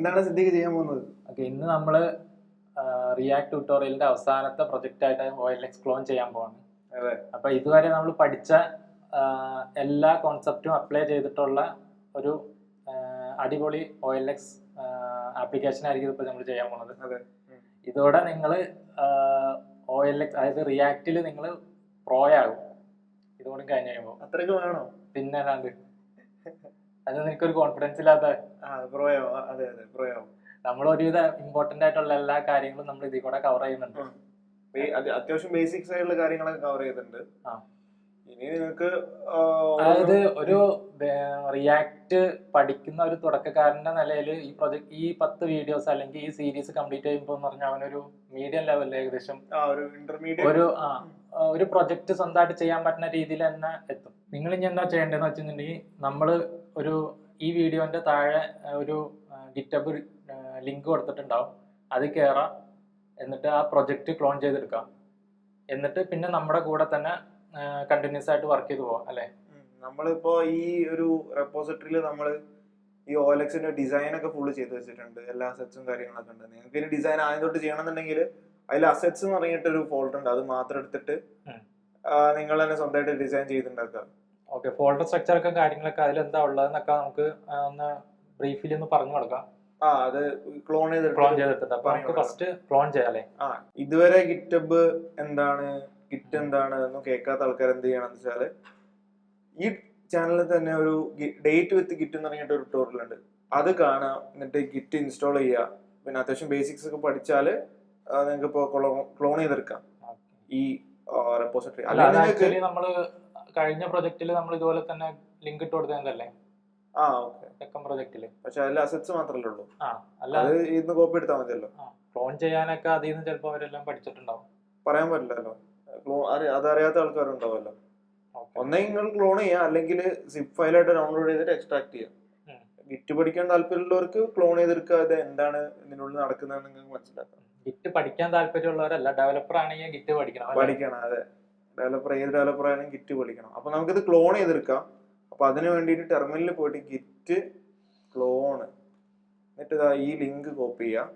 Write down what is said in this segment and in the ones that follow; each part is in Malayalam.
എന്താണ് സിദ്ദീഖ് ചെയ്യാൻ പോകുന്നത്? ഓക്കെ, ഇന്ന് നമ്മൾ റിയാക്ട് ട്യൂട്ടോറിയലിന്റെ അവസാനത്തെ പ്രൊജക്റ്റ് ആയിട്ട് OLX ക്ലോൺ ചെയ്യാൻ പോവാണ്. അപ്പൊ ഇതുവരെ നമ്മൾ പഠിച്ച എല്ലാ കോൺസെപ്റ്റും അപ്ലൈ ചെയ്തിട്ടുള്ള ഒരു അടിപൊളി OLX ആപ്ലിക്കേഷൻ ആയിരിക്കും ഇപ്പോൾ നമ്മൾ ചെയ്യാൻ പോകുന്നത്. ഇതോടെ നിങ്ങൾ OLX അതായത് റിയാക്റ്റിൽ നിങ്ങൾ പ്രോയാകും. ഇതുകൂടി കഴിഞ്ഞ് കഴിയുമ്പോൾ അത്രയ്ക്ക് വേണോ? പിന്നെ അല്ലാണ്ട് അത് നിനക്കൊരു കോൺഫിഡൻസ് ഇല്ലാത്ത നമ്മൾ ഒരുവിധ ഇമ്പോർട്ടന്റ് ആയിട്ടുള്ള എല്ലാ കാര്യങ്ങളും നമ്മൾ ഇതിൽ കൂടെ കവർ ചെയ്യുന്നുണ്ട്. അത്യാവശ്യം ബേസിക്സ് ആയിട്ടുള്ള കാര്യങ്ങളൊക്കെ കവർ ചെയ്തിട്ടുണ്ട്. ഇനി നിങ്ങൾക്ക് അതായത് ഒരു റിയാക്ട് പഠിക്കുന്ന ഒരു തുടക്കക്കാരന്റെ നിലയിൽ ഈ 10 വീഡിയോസ് അല്ലെങ്കിൽ ഈ സീരീസ് കംപ്ലീറ്റ് ചെയ്യുമ്പോൾ എന്ന് പറഞ്ഞാൽ അവനൊരു മീഡിയം ലെവലിൽ ഏകദേശം ഒരു പ്രൊജക്ട് സ്വന്തമായിട്ട് ചെയ്യാൻ പറ്റുന്ന രീതിയിൽ തന്നെ എത്തും. നിങ്ങൾ ഇനി എന്താ ചെയ്യേണ്ടതെന്ന് വെച്ചിട്ടുണ്ടെങ്കിൽ നമ്മൾ ഈ വീഡിയോന്റെ താഴെ ഒരു ഗിറ്റബ് ലിങ്ക് കൊടുത്തിട്ടുണ്ടാവും. അത് കയറാം, എന്നിട്ട് ആ പ്രൊജക്റ്റ് ക്ലോൺ ചെയ്തെടുക്കാം. എന്നിട്ട് പിന്നെ നമ്മുടെ കൂടെ തന്നെ കണ്ടിന്യൂസ് ആയിട്ട് വർക്ക് ചെയ്ത് പോവാം അല്ലേ? നമ്മളിപ്പോ ഈ ഒരു റെപ്പോസിറ്ററിയിൽ നമ്മൾ ഈ OLXന്റെ ഡിസൈൻ ഒക്കെ ഫുള്ള് ചെയ്ത് വെച്ചിട്ടുണ്ട്. എല്ലാ അസറ്റ്സും കാര്യങ്ങളൊക്കെ ഉണ്ട്. നിങ്ങൾക്ക് ഈ ഡിസൈൻ ആദ്യം തൊട്ട് ചെയ്യണമെന്നുണ്ടെങ്കിൽ അതിൽ അസറ്റ്സ് എന്ന് പറഞ്ഞിട്ടൊരു ഫോൾഡർ ഉണ്ട്. അത് മാത്രം എടുത്തിട്ട് നിങ്ങൾ തന്നെ സ്വന്തമായിട്ട് ഡിസൈൻ ചെയ്തിട്ടുണ്ടാക്കാം. ഓക്കെ, ഫോൾഡർ സ്ട്രക്ചർ ഒക്കെ കാര്യങ്ങളൊക്കെ അതിൽ എന്താ ഉള്ളതെന്നൊക്കെ നമുക്ക് ഒന്ന് ബ്രീഫിൽ ഒന്ന് പറഞ്ഞു കൊടുക്കാം. അത് ക്ലോൺ ചെയ്തിട്ടുണ്ട്. അപ്പൊ നമുക്ക് ഫസ്റ്റ് ക്ലോൺ ചെയ്യാല്ലേ? ഇതുവരെ ഗിറ്റബ് എന്താണ്, ഗിറ്റ് എന്താണ് എന്ന് കേൾക്കാത്ത ആൾക്കാർ എന്ത് ചെയ്യണമെന്ന് വെച്ചാല് ഈ ചാനലിൽ തന്നെ ഒരു ഡേറ്റ് വിത്ത് ഗിറ്റ് എന്ന് പറഞ്ഞിട്ട് ഒരു ട്യൂട്ടോറിയൽ ഉണ്ട്. അത് കാണാം, എന്നിട്ട് ഗിറ്റ് ഇൻസ്റ്റാൾ ചെയ്യുക. പിന്നെ അത്യാവശ്യം ബേസിക്സ് ഒക്കെ പഠിച്ചാല് നിങ്ങൾക്ക് ഇപ്പോൾ ക്ലോൺ ചെയ്തെടുക്കാം ഈ റെപ്പോസിറ്ററി. അല്ലെങ്കിൽ നമ്മള് കഴിഞ്ഞ പ്രൊജക്റ്റില് നമ്മൾ ഇതുപോലെ തന്നെ ലിങ്ക് ഇട്ട് കൊടുത്തതല്ലേ? സെക്കൻഡ് പ്രൊജക്റ്റില്. പക്ഷെ അതിൽ അസറ്റ്സ് മാത്രമല്ലേ ഉള്ളൂ. അത് ഇന്ന് കോപ്പി എടുത്താൽ മതിയല്ലോ. ക്ലോൺ ചെയ്യാനൊക്കെ അതിൽ നിന്ന് ചിലപ്പോൾ അവരെല്ലാം പഠിച്ചിട്ടുണ്ടാവും. പറയാൻ പറ്റില്ലല്ലോ, അതറിയാത്ത ആൾക്കാരുണ്ടാവല്ലോ. ഒന്നെങ്കിൽ നിങ്ങൾ ക്ലോൺ ചെയ്യാം, അല്ലെങ്കിൽ സിപ്പ് ഫയലായിട്ട് ഡൗൺലോഡ് ചെയ്തിട്ട് എക്സ്ട്രാക്ട് ചെയ്യാം. ഗിറ്റ് പഠിക്കാൻ താല്പര്യമുള്ളവർക്ക് ക്ലോൺ ചെയ്തെടുക്കുക. അത് എന്താണ് ഇതിനുള്ളിൽ നടക്കുന്നതെന്ന് നിങ്ങൾക്ക് മനസ്സിലാക്കാം. ഗിറ്റ് പഠിക്കാൻ താല്പര്യമുള്ളവരല്ല, ഡെവലപ്പർ ആണെങ്കിൽ ഗിറ്റ് പഠിക്കണം. അതെ, ഏത് ഡെവലപ്പർ ആയാലും ഗിറ്റ് പഠിക്കണം. അപ്പൊ നമുക്കിത് ക്ലോൺ ചെയ്തെടുക്കാം. അപ്പൊ അതിന് വേണ്ടിയിട്ട് ടെർമിനലിൽ പോയിട്ട് ഗിറ്റ് ക്ലോൺ, എന്നിട്ട് ഇതാ ഈ ലിങ്ക് കോപ്പി ചെയ്യാം.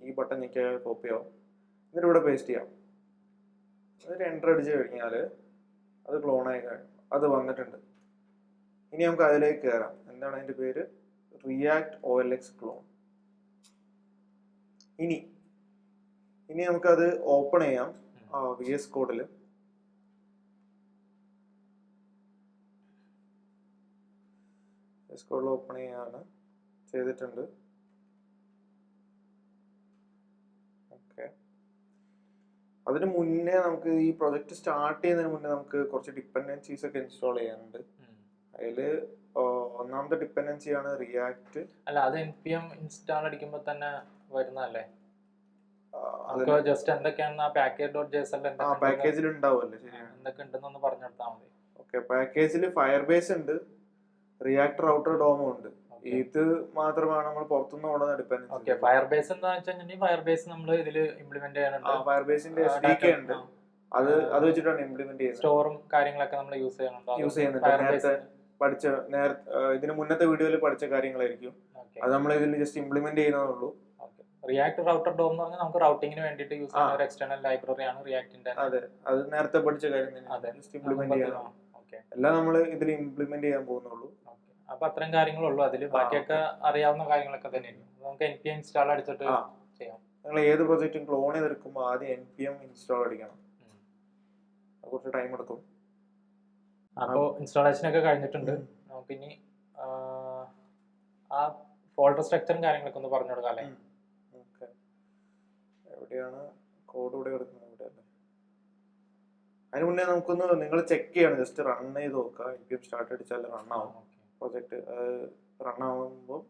ഈ ബട്ടൺ ഞെക്കിയാൽ കോപ്പി ആവും. എന്നിട്ട് ഇവിടെ പേസ്റ്റ് ചെയ്യാം. എന്നിട്ട് എൻ്റർ അടിച്ച് കഴിഞ്ഞാൽ അത് ക്ലോൺ ആയി കഴിഞ്ഞു. അത് വന്നിട്ടുണ്ട്. ഇനി നമുക്ക് അതിലേക്ക് കയറാം. എന്താണ് അതിന്റെ പേര്? React OLX clone. ഇനി നമുക്കത് ഓപ്പൺ ചെയ്യാം VS കോഡിൽ. VS കോഡിൽ ഓപ്പൺ ചെയ്യാണ് ചെയ്തിട്ടുണ്ട്. ഓക്കെ, അതിന് മുന്നേ നമുക്ക് ഈ പ്രൊജക്ട് സ്റ്റാർട്ട് ചെയ്യുന്നതിന് മുന്നേ നമുക്ക് കുറച്ച് ഡിപ്പെൻഡൻസീസ് ഒക്കെ ഇൻസ്റ്റാൾ ചെയ്യാനുണ്ട്. അതില് ഒന്നാമത്തെ ഡിപ്പെൻഡൻസിയാണ് റിയാക്ട്. അല്ല, അത് npm ഇൻസ്റ്റാൾ അടിക്കുമ്പോൾ തന്നെ വരുന്നതല്ലേ? ജസ്റ്റ് എന്തൊക്കെയാണ് പാക്കേജിൽ ഉണ്ടാവുമല്ലേ? എന്തൊക്കെ ഉണ്ടെന്ന് പറഞ്ഞു കൊടുത്താൽ മതി. ഓക്കെ, പാക്കേജിൽ ഫയർബേസ് ഉണ്ട്, റിയാക്ട് റൗട്ടർ ഡോമും ഉണ്ട്. ഇത് മാത്രമാണ് നമ്മൾ പുറത്തുനിന്ന് ഓടുന്ന ഡിപ്പെൻഡൻസി. ഓക്കെ, ഫയർബേസ് എന്താ വെച്ചാൽ ഫയർബേസ് നമ്മൾ ഇതിൽ ഇംപ്ലിമെന്റ് ചെയ്യാനുണ്ട്. ഫയർബേസിന്റെ SDK ഉണ്ട്. അത് വെച്ചിട്ടാണ് ഇംപ്ലിമെന്റ് ചെയ്യുന്നത്. സ്റ്റോറും കാര്യങ്ങളൊക്കെ നമ്മൾ യൂസ് ചെയ്യുന്നുണ്ട്. ഇതിന് മുന്നത്തെ വീഡിയോയിൽ പഠിച്ച കാര്യങ്ങളായിരിക്കും. അത് നമ്മൾ ഇതിൽ ജസ്റ്റ് ഇംപ്ലിമെന്റ് ചെയ്യുന്നതേ. റിയാക്ട് റൗട്ടർ ഡോം എന്ന് പറഞ്ഞാൽ നമുക്ക് റൗട്ടിങ്ങിന് വേണ്ടിയിട്ട് യൂസ് ചെയ്യുന്ന ഒരു എക്സ്റ്റേണൽ ലൈബ്രറിയാണ് റിയാക്ടിന്റെ. അതെ, അത് നേരത്തെ പഠിച്ച കാര്യം തന്നെ. ജസ്റ്റ് ഇംപ്ലിമെന്റ് ചെയ്യാം. എല്ലാം നമ്മൾ ഇതിൽ ഇംപ്ലിമെന്റ് ചെയ്യാൻ പോകുന്നുള്ളൂ. അപ്പൊ അത്രയും കാര്യങ്ങളുള്ളൂ അതിൽ. ബാക്കിയൊക്കെ അറിയാവുന്ന കാര്യങ്ങളൊക്കെ തന്നെയാണ്. നമുക്ക് npm ഇൻസ്റ്റാൾ അടിച്ചിട്ട് ചെയ്യാം. നിങ്ങൾ ഏത് പ്രൊജക്റ്റും ക്ലോൺ ചെയ്തെടുക്കുമ്പോൾ ആദ്യം npm ഇൻസ്റ്റാൾ അടിക്കണം. കുറച്ച് ടൈം എടുക്കും. അപ്പോൾ ഇൻസ്റ്റാളേഷൻ ഒക്കെ കഴിഞ്ഞിട്ടുണ്ട്. നമുക്കിനി ആ ഫോൾഡർ സ്ട്രക്ചറും കാര്യങ്ങളൊക്കെ ഒന്ന് പറഞ്ഞു കൊടുക്കാം അല്ലേ? എവിടെയാണ് കോഡ് ഇവിടെ കിടക്കുന്നത്? ഇവിടെ അല്ലേ? അതിന് മുന്നേ നമുക്കൊന്ന് നിങ്ങൾ ചെക്ക് ചെയ്യണം. ജസ്റ്റ് റൺ ചെയ്ത് നോക്കുക. npm സ്റ്റാർട്ട് അടിച്ചാൽ റൺ ആവും പ്രൊജക്ട്. റൺ ആവുമ്പോൾ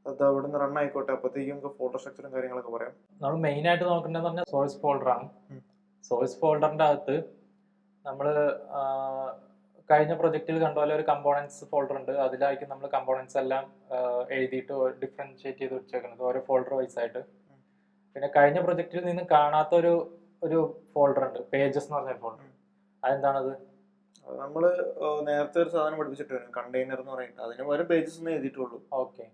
അത് അവിടെ നിന്ന് റൺ ആയിക്കോട്ടെ. അപ്പോഴത്തേക്കും നമുക്ക് ഫോൾഡർ സ്ട്രക്ചറും കാര്യങ്ങളൊക്കെ പറയാം. നമ്മൾ മെയിൻ ആയിട്ട് നോക്കേണ്ടതെന്ന് പറഞ്ഞാൽ സോഴ്സ് ഫോൾഡറാണ്. സോഴ്സ് ഫോൾഡറിന്റെ അകത്ത് നമ്മൾ കഴിഞ്ഞ പ്രൊജക്റ്റിൽ കണ്ട പോലെ ഒരു കമ്പോണൻസ് ഫോൾഡർ ഉണ്ട്. അതിലായിരിക്കും നമ്മൾ കമ്പോണൻസ് എല്ലാം എഴുതിയിട്ട് ഡിഫറൻഷിയേറ്റ് ചെയ്ത് വെച്ചേക്കുന്നത് ഓരോ ഫോൾഡർ വൈസ് ആയിട്ട്. പിന്നെ കഴിഞ്ഞ പ്രൊജക്റ്റിൽ നിന്ന് കാണാത്ത ഒരു ഫോൾഡർ ഉണ്ട്, പേജസ് എന്ന് പറഞ്ഞ ഫോൾഡർ. അതെന്താണത്? നമ്മള് നേരത്തെ ഒരു സാധനം പഠിപ്പിച്ചിട്ട് കണ്ടെയ്നർ എന്ന് പറയുന്നത്. അതിന് പകരം പേജസ് എഴുതിയിട്ടുള്ളൂ. ഓക്കെ,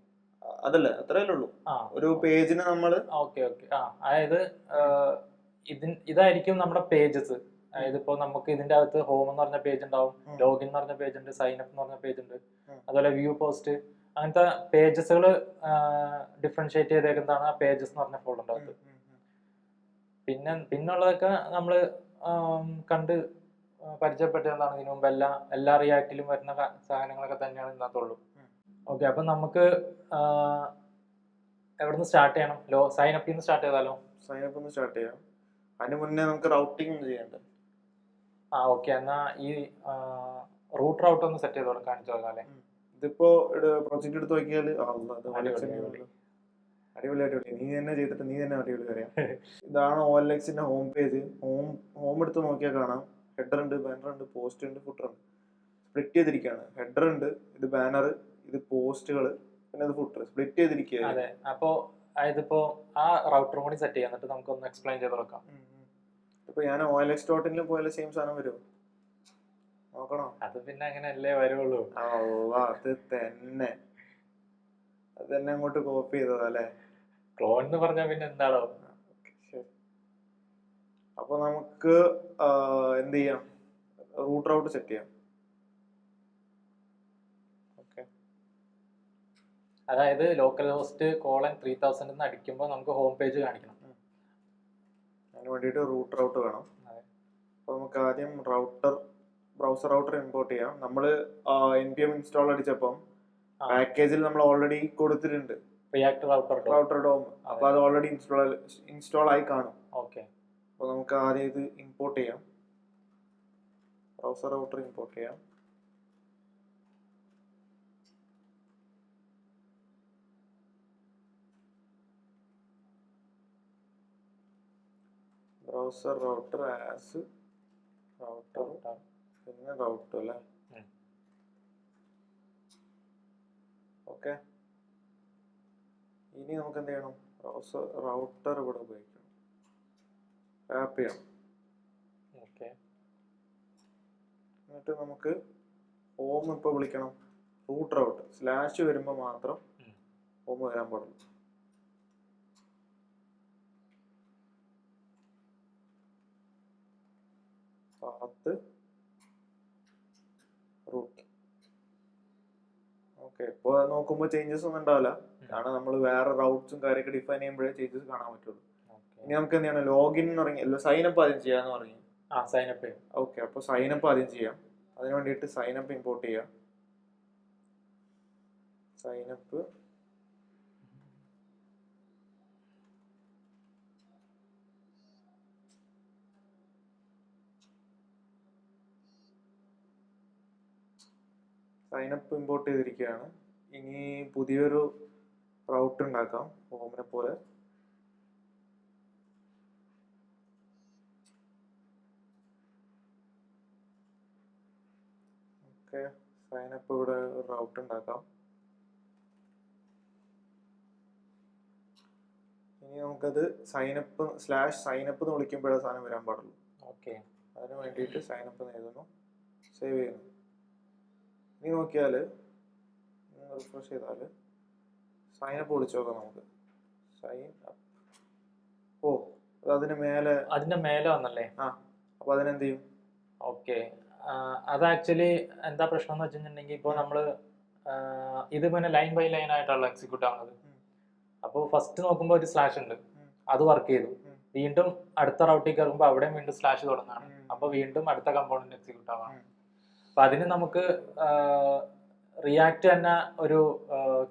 അതല്ല അത്രയല്ലേ ഉള്ളൂ. ആ ഒരു പേജിന് നമ്മള് ഓക്കെ ഓക്കെ. ആ അതായത് ഇതായിരിക്കും നമ്മുടെ പേജസ്. അതായത് ഇപ്പൊ നമുക്ക് ഇതിന്റെ അകത്ത് ഹോം എന്ന് പറഞ്ഞ പേജ് ഉണ്ടാവും, ലോഗിൻ എന്ന് പറഞ്ഞ പേജ് ഉണ്ട്, സൈൻ അപ്പ് എന്ന് പറഞ്ഞ പേജ് ഉണ്ട്, അതുപോലെ വ്യൂ പോസ്റ്റ്, അങ്ങനത്തെ പേജസുകൾ ഡിഫറൻഷിയേറ്റ് ചെയ്തേക്കുന്നതാണ് ആ പേജസ് എന്ന് പറഞ്ഞ ഫോൾഡറിന്റെ അകത്ത്. പിന്നുള്ളതൊക്കെ നമ്മള് കണ്ട് പരിചയപ്പെട്ടതാണ് ഇതിനു മുമ്പ്. എല്ലാ റിയാക്റ്റിലും വരുന്ന സാധനങ്ങളൊക്കെ തന്നെയാണ് ഇതിനകത്തുള്ളൂ. ഓക്കെ, അപ്പൊ നമുക്ക് എവിടുന്ന് സ്റ്റാർട്ട് ചെയ്യണം? സൈൻ അപ്പിൽ നിന്ന് സ്റ്റാർട്ട് ചെയ്താലോ? സൈൻ അപ്പ് ഒന്ന് സ്റ്റാർട്ട് ചെയ്യാം. അതിന് മുന്നേ നമുക്ക് റൗട്ടിംഗ് ഒന്ന് ചെയ്യണ്ടേ? ആ ഓക്കെ, എന്നാ ഈ റൂട്ട് റൗട്ട് ഒന്ന് സെറ്റ് ചെയ്ത് കാണിച്ചു കൊടുക്കാം. ഇതിപ്പോ പ്രൊജക്ട് എടുത്ത് നോക്കിയാൽ അടിപൊളി നീ തന്നെ ചെയ്തിട്ട് നീ തന്നെ അടിപൊളി അറിയാം. ഇതാണ് OLXന്റെ ഹോം പേജ്. ഹോം എടുത്ത് നോക്കിയാൽ കാണാം ഹെഡർ ഉണ്ട്, ബാനർ ഉണ്ട്, പോസ്റ്റ് ഉണ്ട്, ഫുട്ടർ ഉണ്ട്. സ്പ്ലിറ്റ് ചെയ്തിരിക്കുകയാണ്. ഹെഡർ ഉണ്ട്, ഇത് ബാനർ, ഇത് പോസ്റ്റുകൾ, പിന്നെ ഇത് ഫുട്ടർ സ്പ്ലിറ്റ് ചെയ്തിരിക്കുകയാണ്. അതെ, അപ്പോ ഇതിപ്പോ ആ റൗട്ടറും കൂടി സെറ്റ് ചെയ്യാം, എന്നിട്ട് നമുക്കൊന്ന് എക്സ്പ്ലെയിൻ ചെയ്ത് നോക്കാം. ഇപ്പൊ ഞാൻ OLX.in പോയാലും സെയിം സാധനം വരുമോ നോക്കണോ? അത് പിന്നെ അങ്ങനെയല്ലേ വരുള്ളൂ. അത് തന്നെ അങ്ങോട്ട് കോപ്പി ചെയ്തതാ അല്ലേ? ക്ലോൺ എന്ന് പറഞ്ഞാൽ പിന്നെ എന്താണോ? അപ്പൊ നമുക്ക് എന്ത് ചെയ്യാം? റൂട്ട് റൗട്ട് സെറ്റ് ചെയ്യാം. അതായത് ലോക്കൽ ഹോസ്റ്റ് :3000 എന്ന് അടിക്കുമ്പോൾ നമുക്ക് ഹോം പേജ് കാണിക്കണം. അതിന് വേണ്ടിയിട്ട് റൂട്ട് റൗട്ട് വേണം. അപ്പൊ നമുക്ക് ആദ്യം ബ്രൗസർ റൗട്ടർ ഇമ്പോർട്ട് ചെയ്യാം. നമ്മൾ npm ഇൻസ്റ്റാൾ അടിച്ചപ്പം പാക്കേജിൽ നമ്മൾ ഓൾറെഡി കൊടുത്തിട്ടുണ്ട് റൗട്ടർ ഡോം. അപ്പൊ അത് ഓൾറെഡി ഇൻസ്റ്റാൾ ആയി കാണും. ഓക്കെ, അപ്പൊ നമുക്ക് ആദ്യം ഇത് ഇമ്പോർട്ട് ചെയ്യാം. ബ്രൗസർ റൗട്ടർ ഇമ്പോർട്ട് ചെയ്യാം. ബ്രൗസർ റൗട്ടർ ആസ് റൗട്ടർ പിന്നെ റൗട്ടർ അല്ലേ? ഓക്കെ, ഇനി നമുക്ക് എന്ത് ചെയ്യണം? ബ്രൗസർ റൗട്ടർ ഇവിടെ ഉപയോഗിക്കണം, ടാപ്പ് ചെയ്യണം. ഓക്കെ, എന്നിട്ട് നമുക്ക് ഹോം ഇപ്പൊ വിളിക്കണം. റൂട്ട് റൗട്ട് സ്ലാഷ് വരുമ്പോൾ മാത്രം ഹോം വരാൻ പാടുള്ളൂ. റൂട്ട്. ഓക്കെ, ഇപ്പൊ നോക്കുമ്പോ ചേഞ്ചസ് ഒന്നും ഉണ്ടാവില്ല, കാരണം നമ്മൾ വേറെ റൗട്ട്സും കാര്യമൊക്കെ ഡിഫൈൻ ചെയ്യുമ്പോഴേ ചേഞ്ചസ് കാണാൻ പറ്റുള്ളൂ. ഇനി നമുക്ക് എന്താണ് ലോഗിൻ എന്ന് പറഞ്ഞ സൈനപ്പ് ആദ്യം ചെയ്യാന്ന് പറഞ്ഞു. ഓക്കെ, അപ്പൊ സൈനപ്പ് ആദ്യം ചെയ്യാം. അതിന് വേണ്ടിയിട്ട് സൈനപ്പ് ഇമ്പോർട്ട് ചെയ്യാം. സൈനപ്പ് ഇമ്പോർട്ട് ചെയ്തിരിക്കുകയാണ്. ഇനി പുതിയൊരു റൗട്ട് ഉണ്ടാക്കാം ഹോമിനെ പോലെ. ഓക്കെ, സൈനപ്പ് ഇവിടെ ഒരു റൗട്ട് ഉണ്ടാക്കാം. ഇനി നമുക്കത് സൈനപ്പ് /സൈനപ്പ് എന്ന് വിളിക്കുമ്പോഴേ സാധനം വരാൻ പാടുള്ളൂ. ഓക്കെ, അതിന് വേണ്ടിയിട്ട് സൈനപ്പ് എഴുതുന്നു, സേവ് ചെയ്യുന്നു. ഇനി നോക്കിയാൽ റിഫ്രഷ് ചെയ്താൽ സൈനപ്പ് വിളിച്ചു നോക്കാം നമുക്ക്. Sign up. ഓ, അതിന്റെ മേലെ വന്നല്ലേ? അപ്പൊ അതിനെന്ത് ചെയ്യും? ഓക്കെ, അത് ആക്ച്വലി എന്താ പ്രശ്നം എന്ന് വെച്ചിട്ടുണ്ടെങ്കിൽ ഇപ്പോൾ നമ്മള് ഇത് പിന്നെ ലൈൻ ബൈ ലൈൻ ആയിട്ടാണല്ലോ എക്സിക്യൂട്ട് ആവുന്നത്. അപ്പോൾ ഫസ്റ്റ് നോക്കുമ്പോൾ ഒരു സ്ലാഷ് ഉണ്ട്, അത് വർക്ക് ചെയ്തു. വീണ്ടും അടുത്ത റൗട്ടിൽ കയറുമ്പോൾ അവിടെ വീണ്ടും സ്ലാഷ് തുടങ്ങാണ്. അപ്പൊ വീണ്ടും അടുത്ത കമ്പോണന്റ് എക്സിക്യൂട്ട് ആവാണ്. അപ്പൊ അതിന് നമുക്ക് റിയാക്ട് തന്നെ ഒരു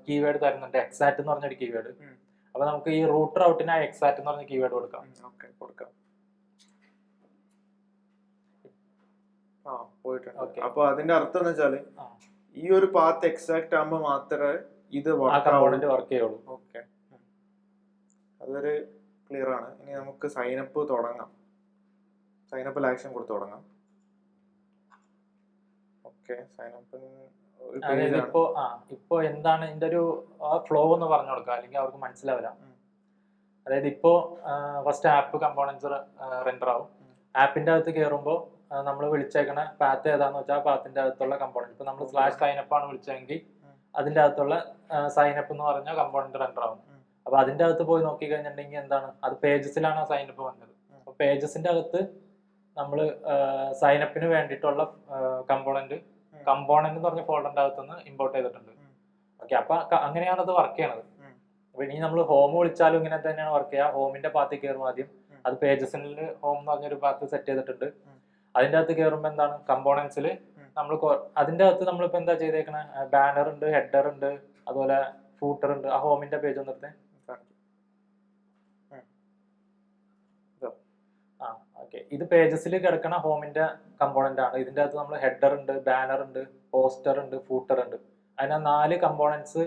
കീവേഡ് തരുന്നുണ്ട്, എക്സാറ്റ് എന്ന് പറഞ്ഞൊരു കീവേഡ്. അപ്പൊ നമുക്ക് ഈ റൂട്ട് റൗട്ടിന് എക്സാറ്റ് എന്ന് പറഞ്ഞ കീവേഡ് കൊടുക്കാം. പോയിട്ടുണ്ട്. അപ്പൊ അതിന്റെ അർത്ഥം എന്ന് വെച്ചാല് ഈ ഒരു പാത്ത് എക്സാക്ട് ആകുമ്പോ മാത്രമേ ഇത് വർക്ക് ചെയ്യുള്ളൂ. ഓക്കെ, അതൊരു ക്ലിയർ ആണ്. ഇനി നമുക്ക് സൈനപ്പ് തുടങ്ങാം. സൈനപ്പിൽ ആക്ഷൻ കൊടുത്ത് തുടങ്ങാം. ഓക്കെ, സൈനപ്പ് അതായത് ഇപ്പോ എന്താണ് ഇതിന്റെ ഒരു ഫ്ലോ എന്ന് പറഞ്ഞു കൊടുക്കുക, അല്ലെങ്കിൽ അവർക്ക് മനസ്സിലാവില്ല. അതായത് ഇപ്പോ ഫസ്റ്റ് ആപ്പ് കമ്പോണൻസ് റെൻഡർ ആവും. ആപ്പിന്റെ അകത്ത് കയറുമ്പോൾ നമ്മൾ വിളിച്ചേക്കണ പാത്ത് ഏതാന്ന് വെച്ചാൽ ആ പാത്തിന്റെ അകത്തുള്ള കമ്പോണന്റ്. ഇപ്പൊ നമ്മൾ /സൈനപ്പ് ആണ് വിളിച്ചതെങ്കിൽ അതിന്റെ അകത്തുള്ള സൈനപ്പ് എന്ന് പറഞ്ഞ കമ്പോണന്റ് റെൻഡർ ആവും. അപ്പൊ അതിന്റെ അകത്ത് പോയി നോക്കി കഴിഞ്ഞിട്ടുണ്ടെങ്കിൽ എന്താണ്, അത് പേജസിലാണ് ആ സൈനപ്പ് വന്നത്. അപ്പൊ പേജസിന്റെ അകത്ത് നമ്മൾ സൈനപ്പിന് വേണ്ടിയിട്ടുള്ള കമ്പോണന്റ് എന്ന് പറഞ്ഞ ഫോൾഡറിന്റെ അകത്തുനിന്ന് ഇമ്പോർട്ട് ചെയ്തിട്ടുണ്ട്. ഓക്കെ, അപ്പൊ അങ്ങനെയാണ് അത് വർക്ക് ചെയ്യണത്. അപ്പൊ ഇനി നമ്മൾ ഹോം വിളിച്ചാലും ഇങ്ങനെ തന്നെയാണ് വർക്ക് ചെയ്യുക. ഹോമിന്റെ പാത്തിൽ കയറും ആദ്യം, അത് പേജസിൽ ഹോം എന്ന് പറഞ്ഞൊരു പാത്ത് സെറ്റ് ചെയ്തിട്ടുണ്ട്. അതിന്റെ അകത്ത് കയറുമ്പോൾ എന്താണ്, കമ്പോണൻസിൽ നമ്മൾ അതിന്റെ അകത്ത് നമ്മളിപ്പോ എന്താ ചെയ്തേക്കണ, ബാനർ ഉണ്ട്, ഹെഡർ ഉണ്ട്, അതുപോലെ ഫൂട്ടർ ഉണ്ട്. ആ ഹോമിന്റെ പേജ് ഒന്നെടുത്ത്. ആ ഓക്കെ, ഇത് പേജസിൽ കിടക്കണ ഹോമിന്റെ കമ്പോണന്റ് ആണ്. ഇതിന്റെ അകത്ത് നമ്മൾ ഹെഡർ ഉണ്ട്, ബാനർ ഉണ്ട്, പോസ്റ്റർ ഉണ്ട്, ഫൂട്ടർ ഉണ്ട്. അതിനെ 4 കമ്പോണൻസ്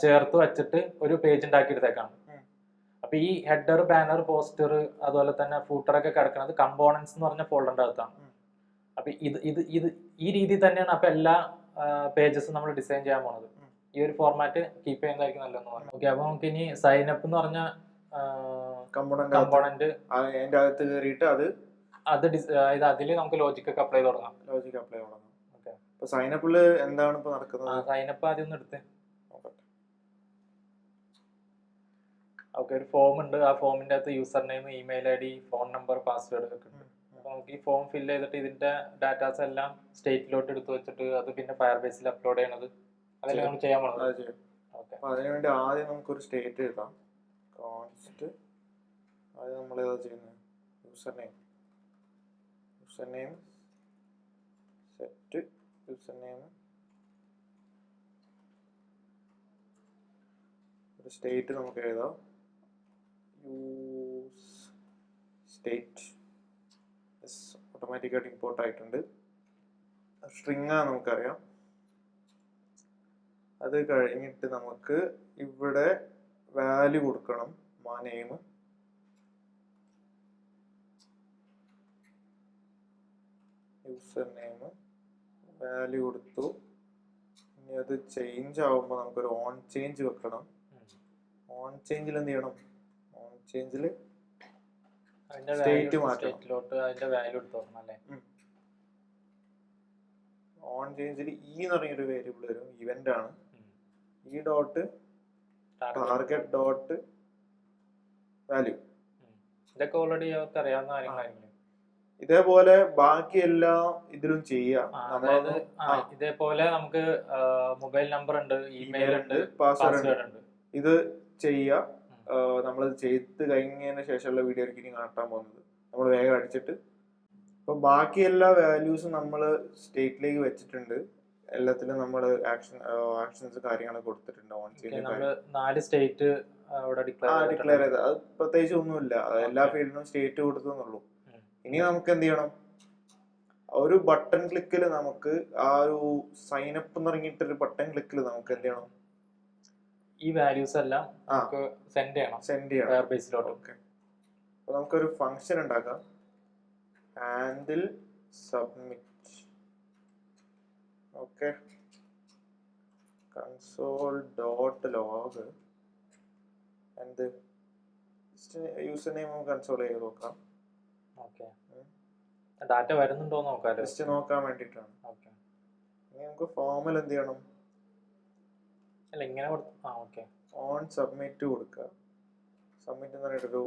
ചേർത്ത് വെച്ചിട്ട് ഒരു പേജ് ഉണ്ടാക്കി എടുത്തേക്കാണ്. അപ്പൊ ഈ ഹെഡർ, ബാനർ, പോസ്റ്റർ, അതുപോലെ തന്നെ ഫൂട്ടർ ഒക്കെ കിടക്കുന്നത് കമ്പോണൻസ് എന്ന് പറഞ്ഞ ഫോൾഡറിന്റെ അകത്താണ്. അപ്പൊ ഇത് ഈ രീതിയിൽ തന്നെയാണ് അപ്പൊ എല്ലാ പേജസും നമ്മൾ ഡിസൈൻ ചെയ്യാൻ പോണത്. ഈ ഒരു ഫോർമാറ്റ് കീപ്പ് ചെയ്യുന്നതായിരിക്കും നല്ലതെന്ന് പറഞ്ഞു. ഓക്കെ, അപ്പൊ നമുക്ക് ഇനി സൈനപ്പ് എന്ന് പറഞ്ഞ കമ്പോണന്റ് അതിന്റെ അകത്ത് കയറിയിട്ട് അതിൽ നമുക്ക് ലോജിക് ഒക്കെ അപ്ലൈ തുടങ്ങാം. ഓക്കെ, അപ്പൊ സൈനപ്പില് എന്താണ് ഇപ്പൊ നടക്കുന്നത്? സൈനപ്പ് ആദ്യം ഒന്ന് എടുത്ത്. ഓക്കെ, ഒരു ഫോം ഉണ്ട്. ആ ഫോമിന്റെ അകത്ത് user name, email I D, phone number, password ഒക്കെ ഉണ്ട്. അപ്പൊ നമുക്ക് ഈ ഫോം ഫില്ല് ചെയ്തിട്ട് ഇതിന്റെ ഡാറ്റാസ് എല്ലാം സ്റ്റേറ്റിലോട്ട് എടുത്തു വെച്ചിട്ട് അത് പിന്നെ ഫയർബേസിൽ അപ്ലോഡ് ചെയ്യണത് അതെല്ലാം നമ്മൾ ചെയ്യാൻ പോകുന്നത്. ഓക്കെ, അതിനുവേണ്ടി ആദ്യം നമുക്കൊരു സ്റ്റേറ്റ് എഴുതാം. കോൺസ്റ്റ് അത് നമ്മൾ ഏതാ ചെയ്യുന്നത്? User name set user name, ഒരു സ്റ്റേറ്റ് നമുക്ക് എഴുതാം. യൂസ് സ്റ്റേറ്റ് ഓട്ടോമാറ്റിക്കായിട്ട് ഇമ്പോർട്ട് ആയിട്ടുണ്ട്. സ്ട്രിങ് ആ നമുക്കറിയാം. അത് കഴിഞ്ഞിട്ട് നമുക്ക് ഇവിടെ വാല്യൂ കൊടുക്കണം. നെയിം യൂസർ നെയിം വാല്യൂ കൊടുത്തു. ഇനി അത് ചേഞ്ച് ആവുമ്പോൾ നമുക്കൊരു ഓൺ ചേഞ്ച് വെക്കണം. ഓൺ ചേഞ്ചിൽ എന്ത് ചെയ്യണം? ഓൺ ചേഞ്ചിൽ സ്റ്റേറ്റ് മാറ്റണം. ഓൺ ചേഞ്ചിൽ എന്ന് പറഞ്ഞൊരു വേരിയബിൾ വരും, ഇവന്റ് ആണ്. ഈ ഡോട്ട് ടാർഗറ്റ് ഡോട്ട് വാല്യൂ. ഇതൊക്കെ ഓൾറെഡി അവർക്ക് അറിയാവുന്ന കാര്യങ്ങളായിരിക്കും. ഇതേപോലെ ബാക്കി എല്ലാ ഇതിലും ചെയ്യാം. ഇതേപോലെ നമുക്ക് മൊബൈൽ നമ്പർ ഉണ്ട്, ഇമെയിൽ ഉണ്ട്, പാസ്വേഡ് ഉണ്ട്. ഇത് ചെയ്യാം. നമ്മൾ ചെയ്ത് കഴിഞ്ഞതിന് ശേഷമുള്ള വീഡിയോ ആയിരിക്കും ഇനി കാട്ടാൻ പോകുന്നത്. നമ്മൾ വേഗം അടിച്ചിട്ട് ഇപ്പൊ ബാക്കി എല്ലാ വാല്യൂസും നമ്മൾ സ്റ്റേറ്റിലേക്ക് വെച്ചിട്ടുണ്ട്. എല്ലാത്തിലും നമ്മൾ ആക്ഷൻസ് കാര്യങ്ങളൊക്കെ കൊടുത്തിട്ടുണ്ട്. ഓൺ ചേഞ്ച് 4 സ്റ്റേറ്റ് ഡിക്ലെയർ ചെയ്ത് അത് പ്രത്യേകിച്ച് ഒന്നുമില്ല. എല്ലാ ഫീൽഡിനും സ്റ്റേറ്റ് കൊടുത്തുന്നുള്ളൂ. ഇനി നമുക്ക് എന്ത് ചെയ്യണം? ഒരു ബട്ടൺ ക്ലിക്കിൽ നമുക്ക് ആ ഒരു സൈനപ്പ് എന്ന് പറഞ്ഞിട്ടൊരു ബട്ടൺ ക്ലിക്കിൽ നമുക്ക് എന്ത് ചെയ്യണം? ഈ വാല്യൂസ് എല്ലാം സെൻഡ് ചെയ്യണം ഫയർബേസിലോട്ട്. ഓക്കെ, അപ്പൊ നമുക്കൊരു ഫംഗ്ഷൻ ഉണ്ടാക്കാം. Handle submit. Okay, console dot log എന്ത് യൂസർ നെയിം നമുക്ക് കൺസോൾ ചെയ്ത് നോക്കാം. ഡാറ്റ വരുന്നുണ്ടോ നോക്കാം, ജസ്റ്റ് നോക്കാൻ വേണ്ടിയിട്ടാണ്. ഇനി നമുക്ക് ഫോമിൽ എന്ത് ചെയ്യണം? ഓൺ സബ്മിറ്റ് കൊടുക്കുക. സബ്മിറ്റ് എന്ന് പറഞ്ഞിട്ടൊരു